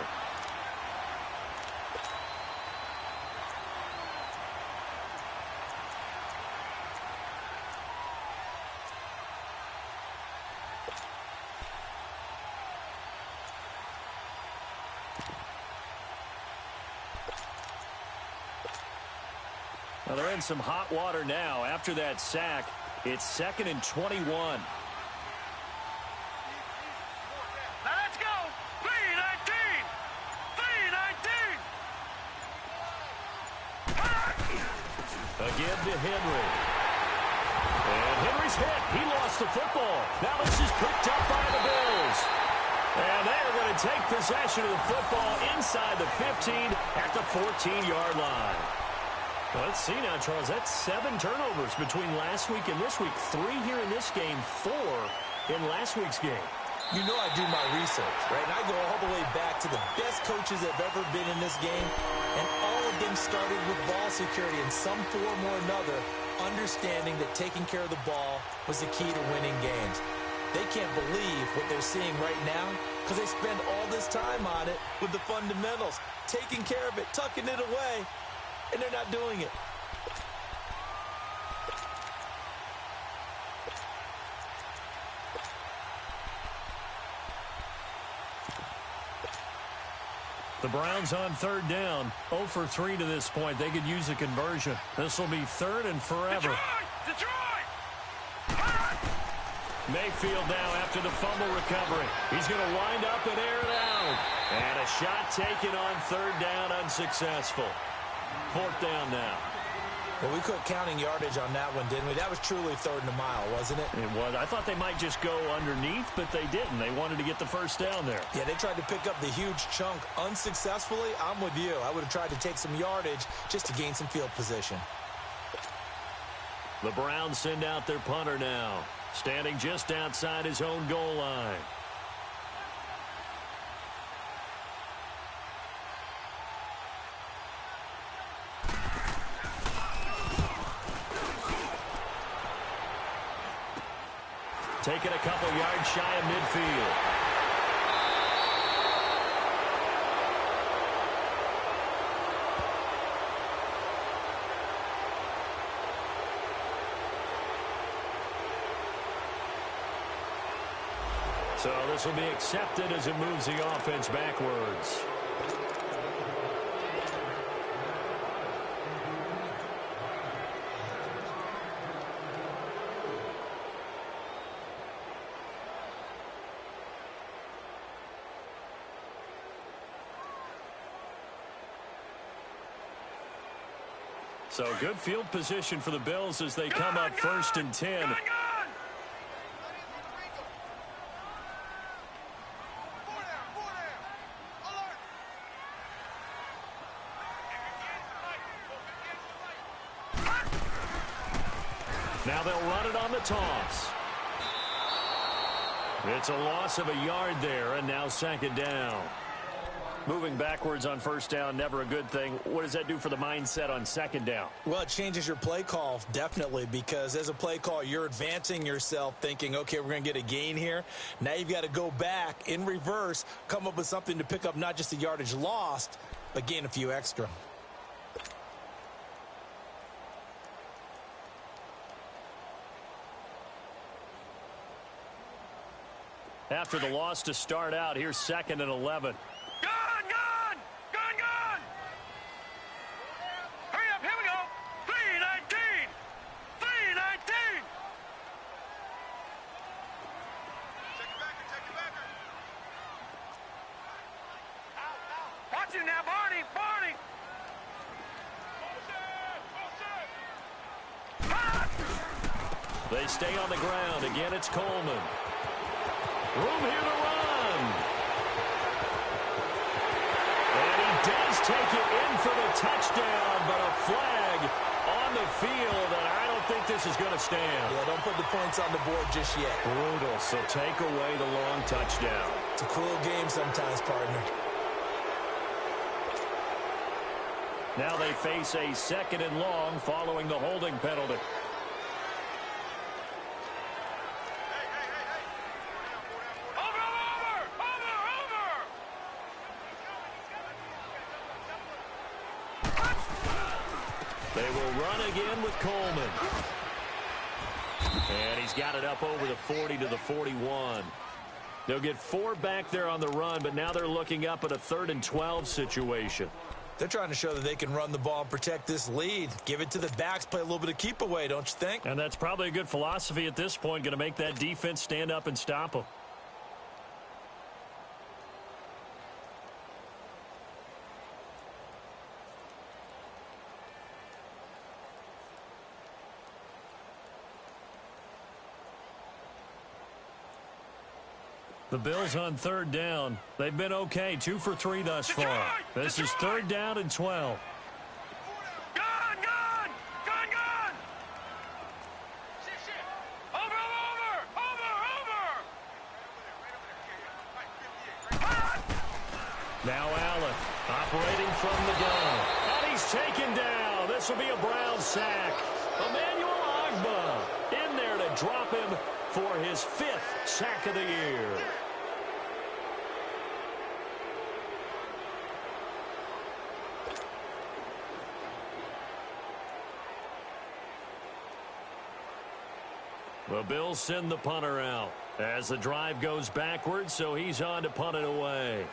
Well, they're in some hot water now. After that sack, it's 2nd and 21. Now let's go. 3-19. 3-19. A give to Henry. And Henry's hit. He lost the football. Now this is picked up by the Bills. And they are going to take possession of the football inside the 15 at the 14-yard line. Well, let's see now, Charles. That's 7 turnovers between last week and this week. 3 here in this game, 4 in last week's game. You know I do my research, right? And I go all the way back to the best coaches that have ever been in this game. And all of them started with ball security in some form or another, understanding that taking care of the ball was the key to winning games. They can't believe what they're seeing right now because they spend all this time on it with the fundamentals, taking care of it, tucking it away. And they're not doing it. The Browns on 3rd down. 0 for 3 to this point. They could use a conversion. This will be 3rd and forever. Detroit! Mayfield now after the fumble recovery. He's going to wind up and air it out. And a shot taken on 3rd down, unsuccessful. 4th down now. Well, we quit counting yardage on that one, didn't we? That was truly 3rd and a mile, wasn't it? It was. I thought they might just go underneath, but they didn't. They wanted to get the 1st down there. Yeah, they tried to pick up the huge chunk unsuccessfully. I'm with you. I would have tried to take some yardage just to gain some field position. The Browns send out their punter now, standing just outside his own goal line. Taking a couple yards shy of midfield. So this will be accepted as it moves the offense backwards. So good field position for the Bills as they come up 1st and 10. Now they'll run it on the toss. It's a loss of a yard there, and now 2nd down. Moving backwards on 1st down, never a good thing. What does that do for the mindset on 2nd down? Well, it changes your play call, definitely, because as a play call, you're advancing yourself thinking, okay, we're going to get a gain here. Now you've got to go back in reverse, come up with something to pick up not just the yardage lost, but gain a few extra. After the loss to start out, here's 2nd and 11. Gun, gun! Gun, gun! Hurry up, here we go! 3:19! 3:19! Check your backer, check your backer. Watch him now, Barney, Barney! They stay on the ground. Again, it's Coleman. Room here to run. And he does take it in for the touchdown, but a flag on the field, and I don't think this is going to stand. Yeah, don't put the points on the board just yet. Brutal, so take away the long touchdown. It's a cruel game sometimes, partner. Now they face a 2nd and long following the holding penalty. They will run again with Coleman. And he's got it up over the 40 to the 41. They'll get 4 back there on the run, but now they're looking up at a 3rd and 12 situation. They're trying to show that they can run the ball and protect this lead. Give it to the backs, play a little bit of keep away, don't you think? And that's probably a good philosophy at this point, going to make that defense stand up and stop them. The Bills on 3rd down. They've been okay, 2 for 3 thus far. This is 3rd down and 12. Gun, gun! Gun, gun! Over, Now Allen operating from the gun. And he's taken down. This will be a Brown sack. Emmanuel Ogbah in there to drop him for his 5th sack of the year. The Bills send the punter out as the drive goes backwards, so he's on to punt it away.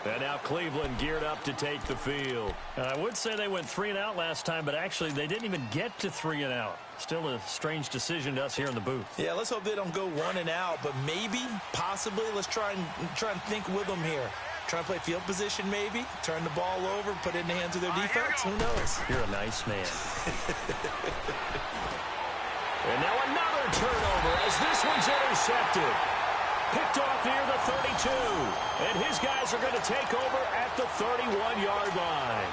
And now Cleveland geared up to take the field. And I would say they went 3 and out last time, but actually they didn't even get to 3 and out. Still a strange decision to us here in the booth. Yeah, let's hope they don't go 1 and out, but maybe, possibly, let's try and think with them here. Try and play field position maybe, turn the ball over, put it in the hands of their defense. Who knows? You're a nice man. And now another turnover as this one's intercepted. Picked off near the 32. And his guys are going to take over at the 31-yard line.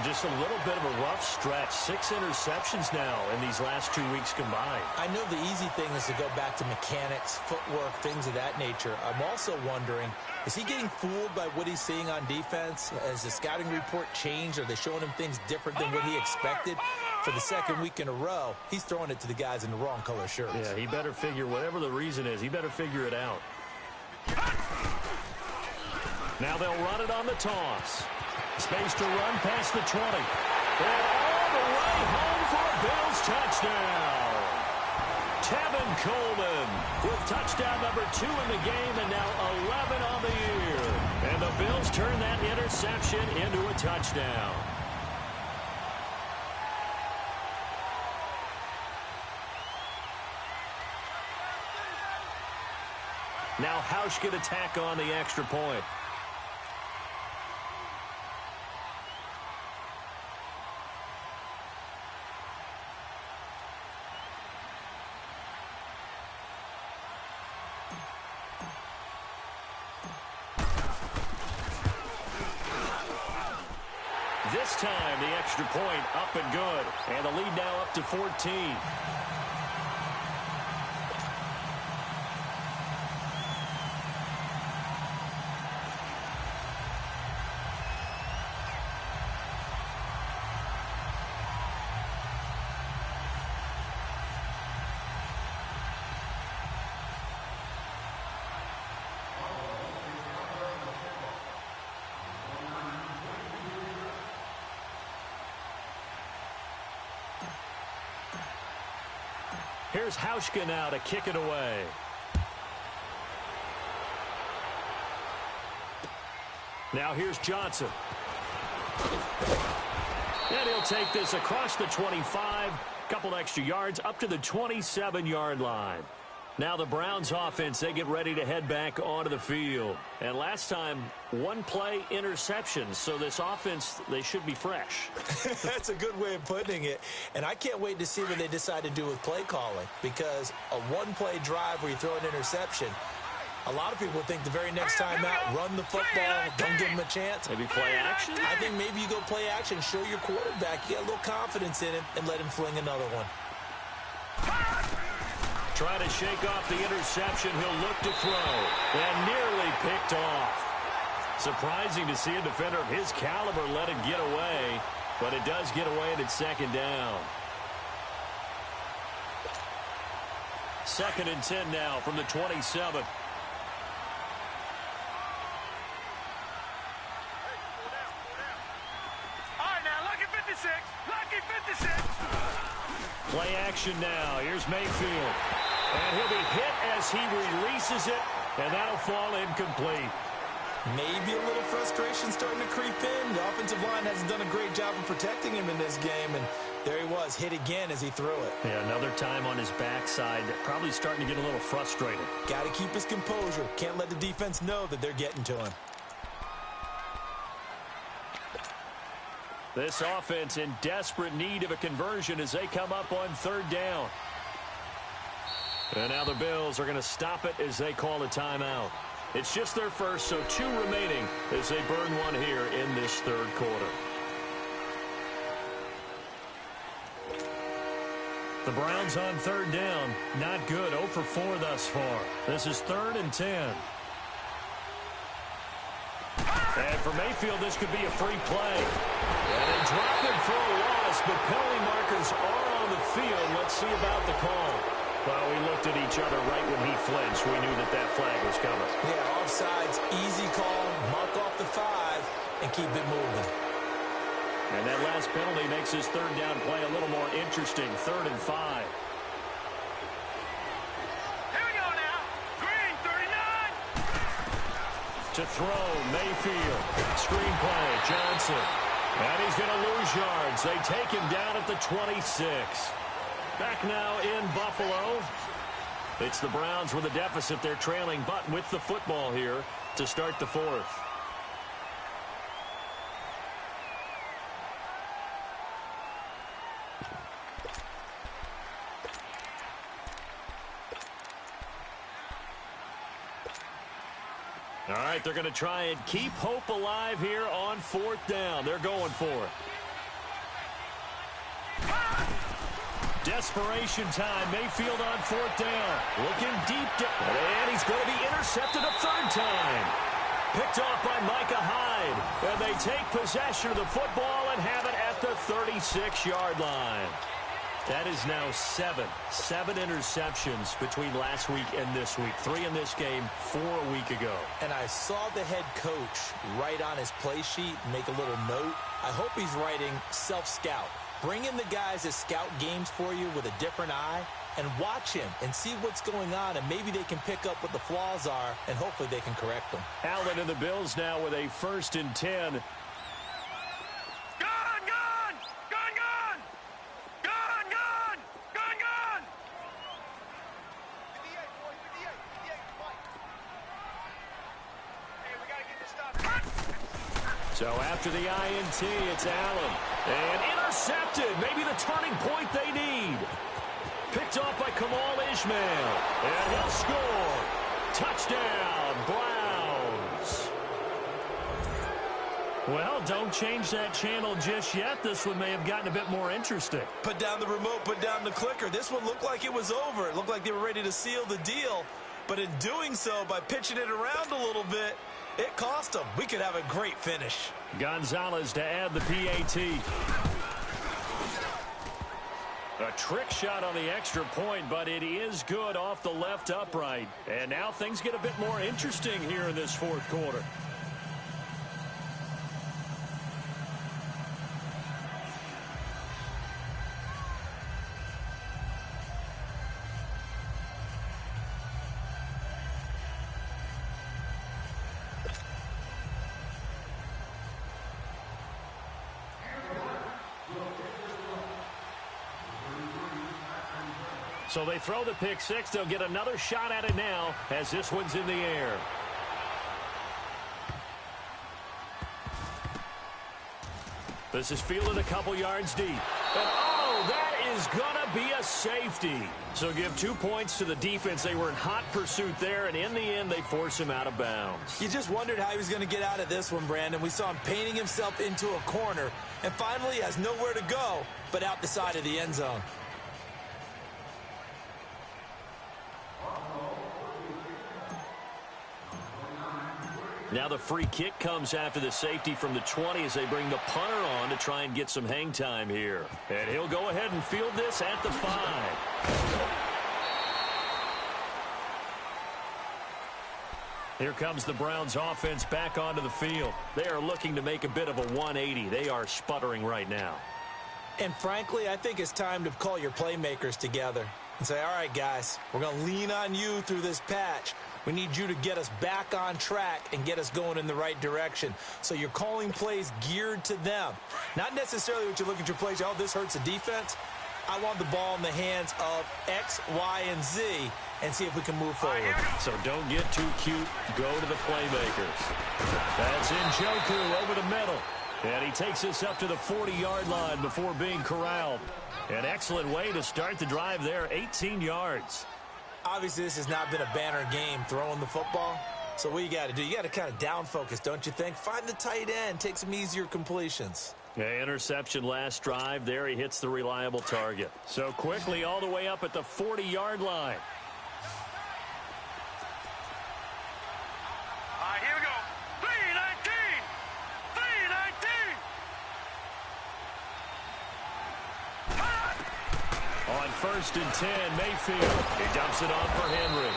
Just a little bit of a rough stretch. 6 interceptions now in these last 2 weeks combined. I know the easy thing is to go back to mechanics, footwork, things of that nature. I'm also wondering, is he getting fooled by what he's seeing on defense? Has the scouting report changed? Are they showing him things different than what he expected? For the 2nd week in a row, he's throwing it to the guys in the wrong color shirts. Yeah, he better figure, whatever the reason is, he better figure it out. Now they'll run it on the toss. Space to run past the 20. And all the way home for a Bills touchdown. Tevin Coleman with touchdown number 2 in the game and now 11 on the year. And the Bills turn that interception into a touchdown. Now Hausch could attack on the extra point. This time, the extra point up and good. And the lead now up to 14. Here's Hauschka now to kick it away. Now here's Johnson. And he'll take this across the 25, couple extra yards up to the 27-yard line. Now the Browns offense, they get ready to head back onto the field. And last time, one play interception. So this offense, they should be fresh. That's a good way of putting it. And I can't wait to see what they decide to do with play calling. Because a one-play drive where you throw an interception, a lot of people think the very next time out, run the football, don't give them a chance. Maybe play action? I think maybe you go play action, show your quarterback, you get a little confidence in him, and let him fling another one. Trying to shake off the interception. He'll look to throw. And nearly picked off. Surprising to see a defender of his caliber let it get away. But it does get away, and it's second down. 2nd and 10 now from the 27. Play action now. Here's Mayfield. And he'll be hit as he releases it, and that'll fall incomplete. Maybe a little frustration starting to creep in. The offensive line hasn't done a great job of protecting him in this game, and there he was, hit again as he threw it. Yeah, another time on his backside, probably starting to get a little frustrated. Got to keep his composure. Can't let the defense know that they're getting to him. This offense in desperate need of a conversion as they come up on 3rd down. And now the Bills are going to stop it as they call a timeout. It's just their first, so 2 remaining as they burn one here in this 3rd quarter. The Browns on 3rd down. Not good. 0 for 4 thus far. This is 3rd and 10. And for Mayfield, this could be a free play. And they drop him for a loss, but penalty markers are on the field. Let's see about the call. Well, we looked at each other right when he flinched. We knew that that flag was coming. Yeah, offsides, easy call, mark off the 5, and keep it moving. And that last penalty makes his 3rd down play a little more interesting. 3rd and 5. To throw, Mayfield. Screen play, Johnson. And he's going to lose yards. They take him down at the 26. Back now in Buffalo. It's the Browns with a deficit. They're trailing, but with the football here to start the 4th. All right, they're going to try and keep hope alive here on 4th down. They're going for it. Desperation time. Mayfield on 4th down. Looking deep down. And he's going to be intercepted a 3rd time. Picked off by Micah Hyde. And they take possession of the football and have it at the 36-yard line. That is now 7 interceptions between last week and this week. 3 in this game, 4 a week ago. And I saw the head coach write on his play sheet, make a little note. I hope he's writing self-scout. Bring in the guys that scout games for you with a different eye and watch him and see what's going on, and maybe they can pick up what the flaws are, and hopefully they can correct them. Allen and the Bills now with a 1st and 10. So after the INT, it's Allen. And intercepted. Maybe the turning point they need. Picked off by Kamal Ishmael. And he'll score. Touchdown, Browns. Well, don't change that channel just yet. This one may have gotten a bit more interesting. Put down the remote, put down the clicker. This one looked like it was over. It looked like they were ready to seal the deal. But in doing so, by pitching it around a little bit, it cost them. We could have a great finish. Gonzalez to add the PAT. A trick shot on the extra point, but it is good off the left upright. And now things get a bit more interesting here in this 4th quarter. So they throw the pick six. They'll get another shot at it now as this one's in the air. This is fielded a couple yards deep. And oh, that is going to be a safety. So give 2 points to the defense. They were in hot pursuit there, and in the end, they force him out of bounds. You just wondered how he was going to get out of this one, Brandon. We saw him painting himself into a corner, and finally has nowhere to go but out the side of the end zone. Now the free kick comes after the safety from the 20 as they bring the punter on to try and get some hang time here. And he'll go ahead and field this at the 5. Here comes the Browns offense back onto the field. They are looking to make a bit of a 180. They are sputtering right now. And frankly, I think it's time to call your playmakers together and say, all right, guys, we're going to lean on you through this patch. We need you to get us back on track and get us going in the right direction. So you're calling plays geared to them. Not necessarily what you look at your plays, oh, this hurts the defense. I want the ball in the hands of X, Y, and Z and see if we can move forward. So don't get too cute. Go to the playmakers. That's Njoku over the middle. And he takes this up to the 40-yard line before being corralled. An excellent way to start the drive there, 18 yards. Obviously, this has not been a banner game throwing the football. So what you got to do, you got to kind of down focus, don't you think? Find the tight end, take some easier completions. Yeah, interception last drive. There he hits the reliable target. So quickly all the way up at the 40-yard line. All right, here we go. 319. 319. On 1st and 10, Mayfield. He dumps it off for Henry.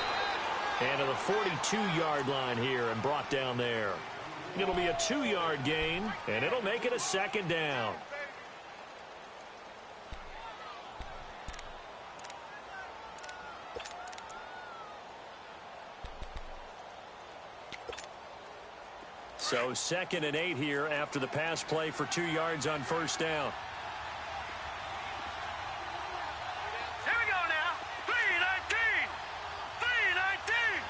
And to the 42-yard line here and brought down there. It'll be a 2-yard gain, and it'll make it a 2nd down. So 2nd and 8 here after the pass play for 2 yards on 1st down. Here we go now. 319. 319.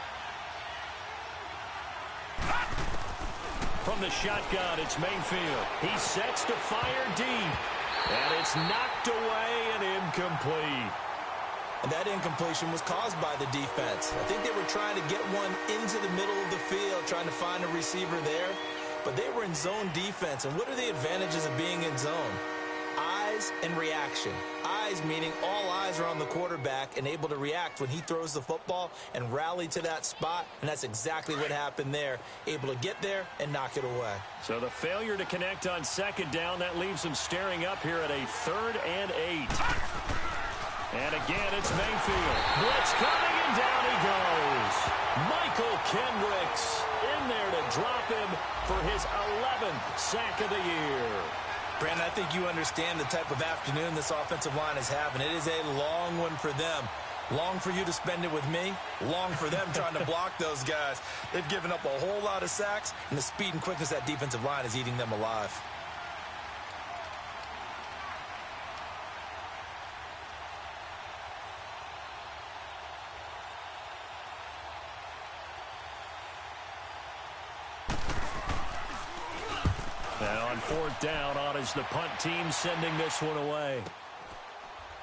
From the shotgun, it's Mayfield. He sets to fire deep. And it's knocked away and incomplete. And that incompletion was caused by the defense. I think they were trying to get one into the middle of the field, trying to find a receiver there. But they were in zone defense. And what are the advantages of being in zone? Eyes and reaction. Eyes meaning all eyes are on the quarterback and able to react when he throws the football and rally to that spot. And that's exactly what happened there. Able to get there and knock it away. So the failure to connect on 2nd down, that leaves him staring up here at a 3rd and 8. And again, it's Mayfield. Blitz coming, and down he goes. Michael Kendricks in there to drop him for his 11th sack of the year. Brandon, I think you understand the type of afternoon this offensive line is having. It is a long one for them. Long for you to spend it with me. Long for them trying to block those guys. They've given up a whole lot of sacks, and the speed and quickness of that defensive line is eating them alive. And on 4th down, on is the punt team sending this one away.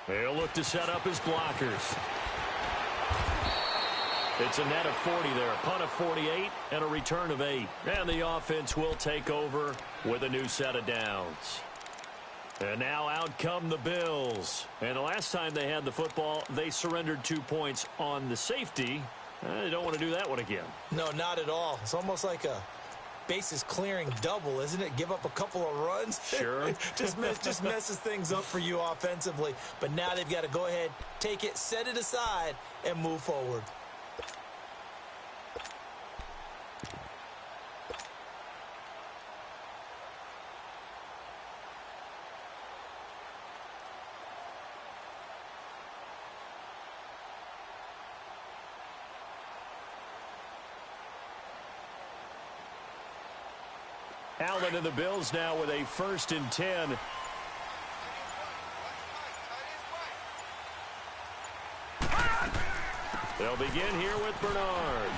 They'll look to set up his blockers. It's a net of 40 there, a punt of 48 and a return of 8. And the offense will take over with a new set of downs. And now out come the Bills. And the last time they had the football, they surrendered 2 points on the safety. They don't want to do that one again. No, not at all. It's almost like a bases clearing double, isn't it? Give up a couple of runs. Sure. just messes things up for you offensively. But now they've got to go ahead, take it, set it aside, and move forward. Allen and the Bills now with a 1st and 10. They'll begin here with Bernard.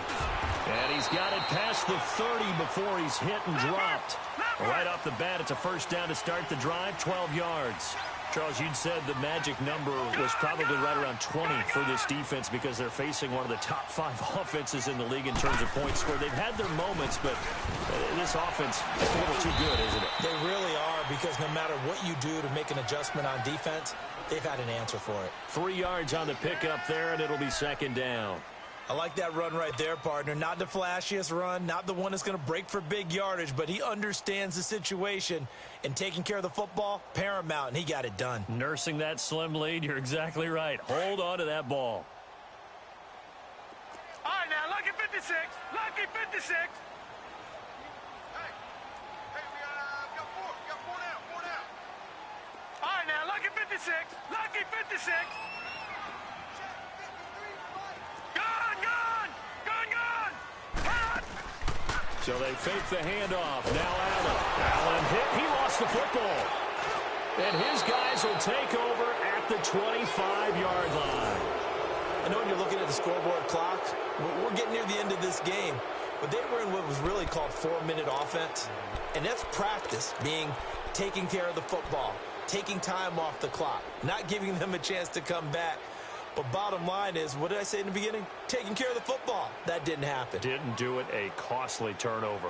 And he's got it past the 30 before he's hit and dropped. Right off the bat, it's a first down to start the drive, 12 yards. Charles, you'd said the magic number was probably right around 20 for this defense because they're facing one of the top 5 offenses in the league in terms of points scored. They've had their moments, but this offense is a little too good, isn't it? They really are, because no matter what you do to make an adjustment on defense, they've had an answer for it. 3 yards on the pickup there, and it'll be second down. I like that run right there, partner. Not the flashiest run, not the one that's going to break for big yardage, but he understands the situation, and taking care of the football, paramount, and he got it done. Nursing that slim lead, you're exactly right. Hold on to that ball. All right, now, lucky 56. Lucky 56. Hey, we got four. We got four down. All right, now, lucky 56. Lucky 56. So they fake the handoff. Now Allen hit. He lost the football. And his guys will take over at the 25-yard line. I know when you're looking at the scoreboard clock, we're getting near the end of this game. But they were in what was really called 4-minute offense. And that's practice, being taking care of the football, taking time off the clock, not giving them a chance to come back. But bottom line is, what did I say in the beginning? Taking care of the football. That didn't happen. Didn't do it. A costly turnover.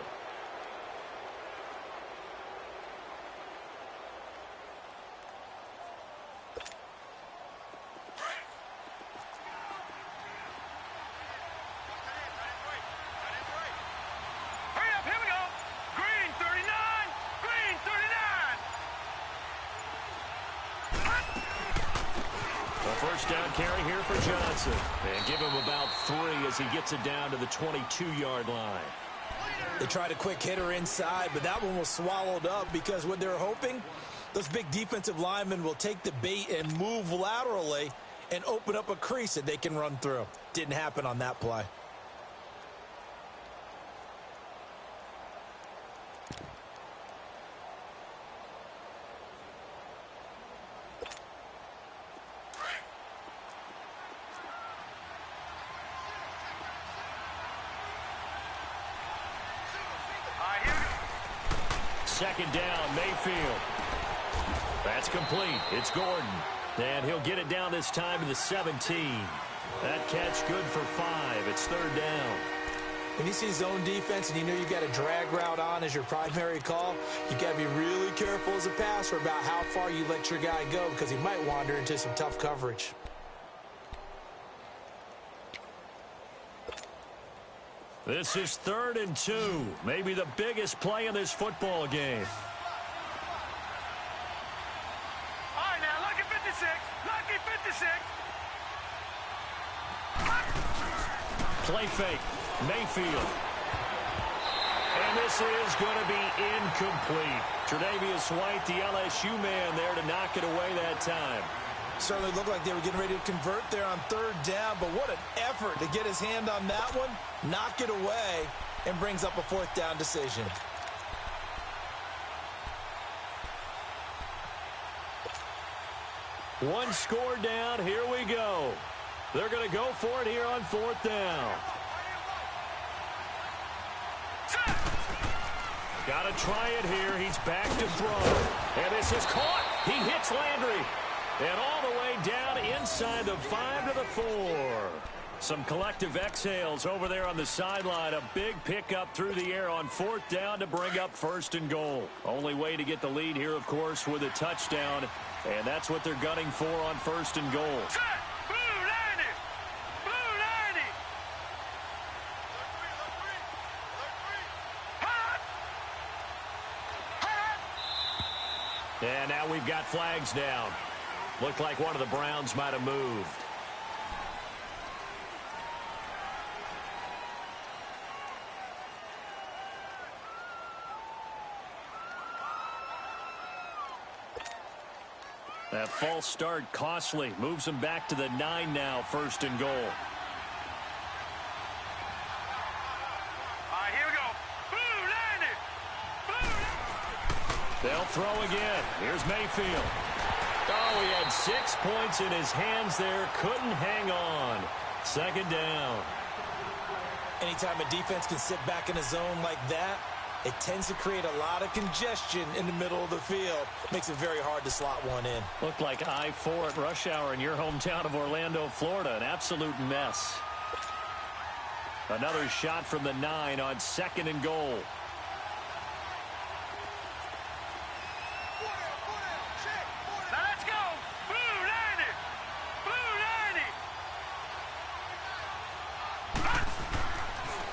Hurry up, here we go. Green 39. Green 39. A first down carry here for Johnson. And give him about 3 as he gets it down to the 22-yard line. They tried a quick hitter inside, but that one was swallowed up because what they're hoping, those big defensive linemen will take the bait and move laterally and open up a crease that they can run through. Didn't happen on that play. Second down, Mayfield. That's complete. It's Gordon. And he'll get it down this time to the 17. That catch good for 5. It's third down. When you see zone defense and you know you've got a drag route on as your primary call, you've got to be really careful as a passer about how far you let your guy go because he might wander into some tough coverage. This is 3rd and 2. Maybe the biggest play in this football game. All right, now, lucky 56. Lucky 56. Play fake. Mayfield. And this is going to be incomplete. Tre'Davious White, the LSU man there to knock it away that time. Certainly looked like they were getting ready to convert there on 3rd down, but what an effort to get his hand on that one, knock it away, and brings up a 4th down decision. One score down, here we go. They're going to go for it here on 4th down. Got to try it here. He's back to throw. And this is caught. He hits Landry. And all the way down inside the 5 to the 4. Some collective exhales over there on the sideline. A big pickup through the air on 4th down to bring up 1st and goal. Only way to get the lead here, of course, with a touchdown. And that's what they're gunning for on 1st and goal. And now we've got flags down. Looked like one of the Browns might have moved. That false start costly. Moves him back to the 9 now, 1st and goal. All right, here we go. Boo, Landry! Boo! They'll throw again. Here's Mayfield. Oh, he had 6 points in his hands there. Couldn't hang on. Second down. Anytime a defense can sit back in a zone like that, it tends to create a lot of congestion in the middle of the field. Makes it very hard to slot one in. Looked like I-4 at rush hour in your hometown of Orlando, Florida. An absolute mess. Another shot from the 9 on 2nd and goal. Now let's go. Blue 90. Blue 90.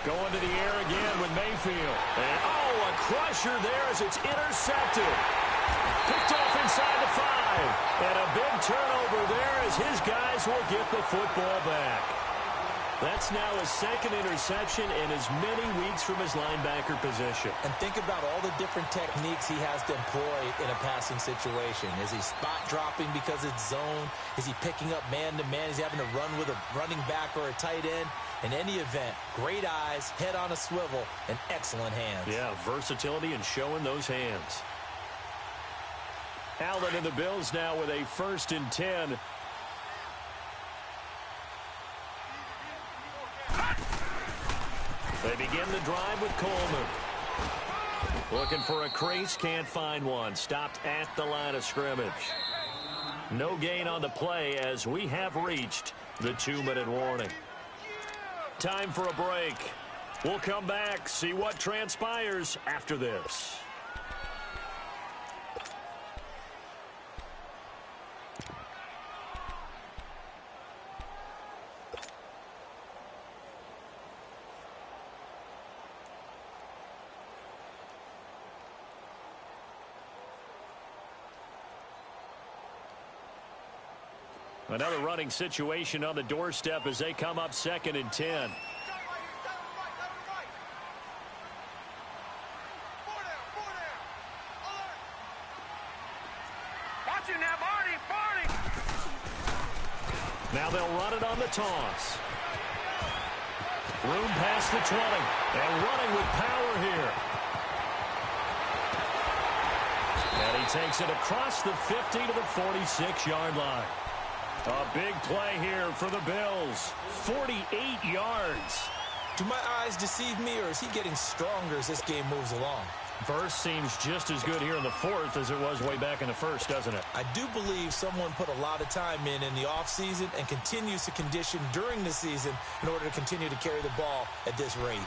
Going to the air again with Mayfield. And, oh, a crusher there as it's intercepted. Picked off inside the 5. And a big turnover there as his guys will get the football back. That's now his 2nd interception in as many weeks from his linebacker position. And think about all the different techniques he has to employ in a passing situation. Is he spot dropping because it's zone? Is he picking up man-to-man? Is he having to run with a running back or a tight end? In any event, great eyes, head on a swivel, and excellent hands. Yeah, versatility and showing those hands. Allen and the Bills now with a 1st and 10. They begin the drive with Coleman. Looking for a crease, can't find one. Stopped at the line of scrimmage. No gain on the play as we have reached the 2-minute warning. Time for a break. We'll come back, see what transpires after this. Another running situation on the doorstep as they come up 2nd and 10. Watch it now, Barney. Now they'll run it on the toss. Room past the 20. And running with power here. And he takes it across the 50 to the 46-yard line. A big play here for the Bills. 48 yards. Do my eyes deceive me, or is he getting stronger as this game moves along? Burst seems just as good here in the 4th as it was way back in the 1st, doesn't it? I do believe someone put a lot of time in the offseason and continues to condition during the season in order to continue to carry the ball at this rate.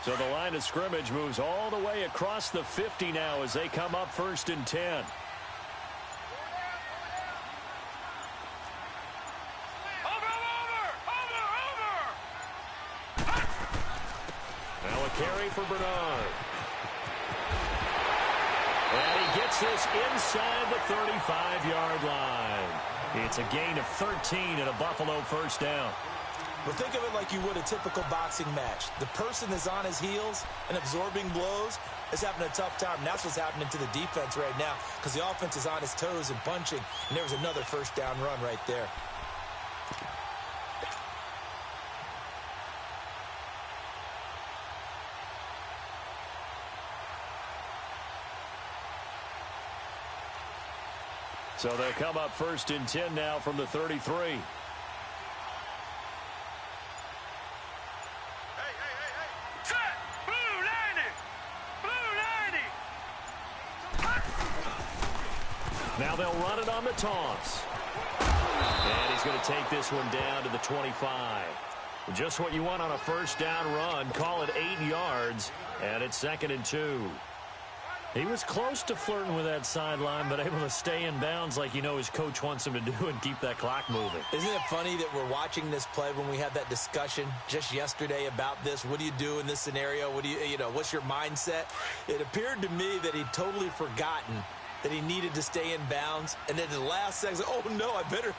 So the line of scrimmage moves all the way across the 50 now as they come up 1st and 10. Now a carry for Bernard. And he gets this inside the 35-yard line. It's a gain of 13 and a Buffalo 1st down. But think of it like you would a typical boxing match. The person that's on his heels and absorbing blows is having a tough time. And that's what's happening to the defense right now because the offense is on his toes and punching. And there was another 1st down run right there. So they'll come up 1st and 10 now from the 33. Now they'll run it on the toss. And he's going to take this one down to the 25. Just what you want on a 1st down run. Call it 8 yards. And it's 2nd and 2. He was close to flirting with that sideline, but able to stay in bounds like you know his coach wants him to do and keep that clock moving. Isn't it funny that we're watching this play when we had that discussion just yesterday about this? What do you do in this scenario? What do you know, what's your mindset? It appeared to me that he'd totally forgotten that he needed to stay in bounds, and then the last second, oh no, I better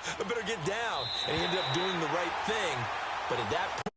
get down. And he ended up doing the right thing. But at that point,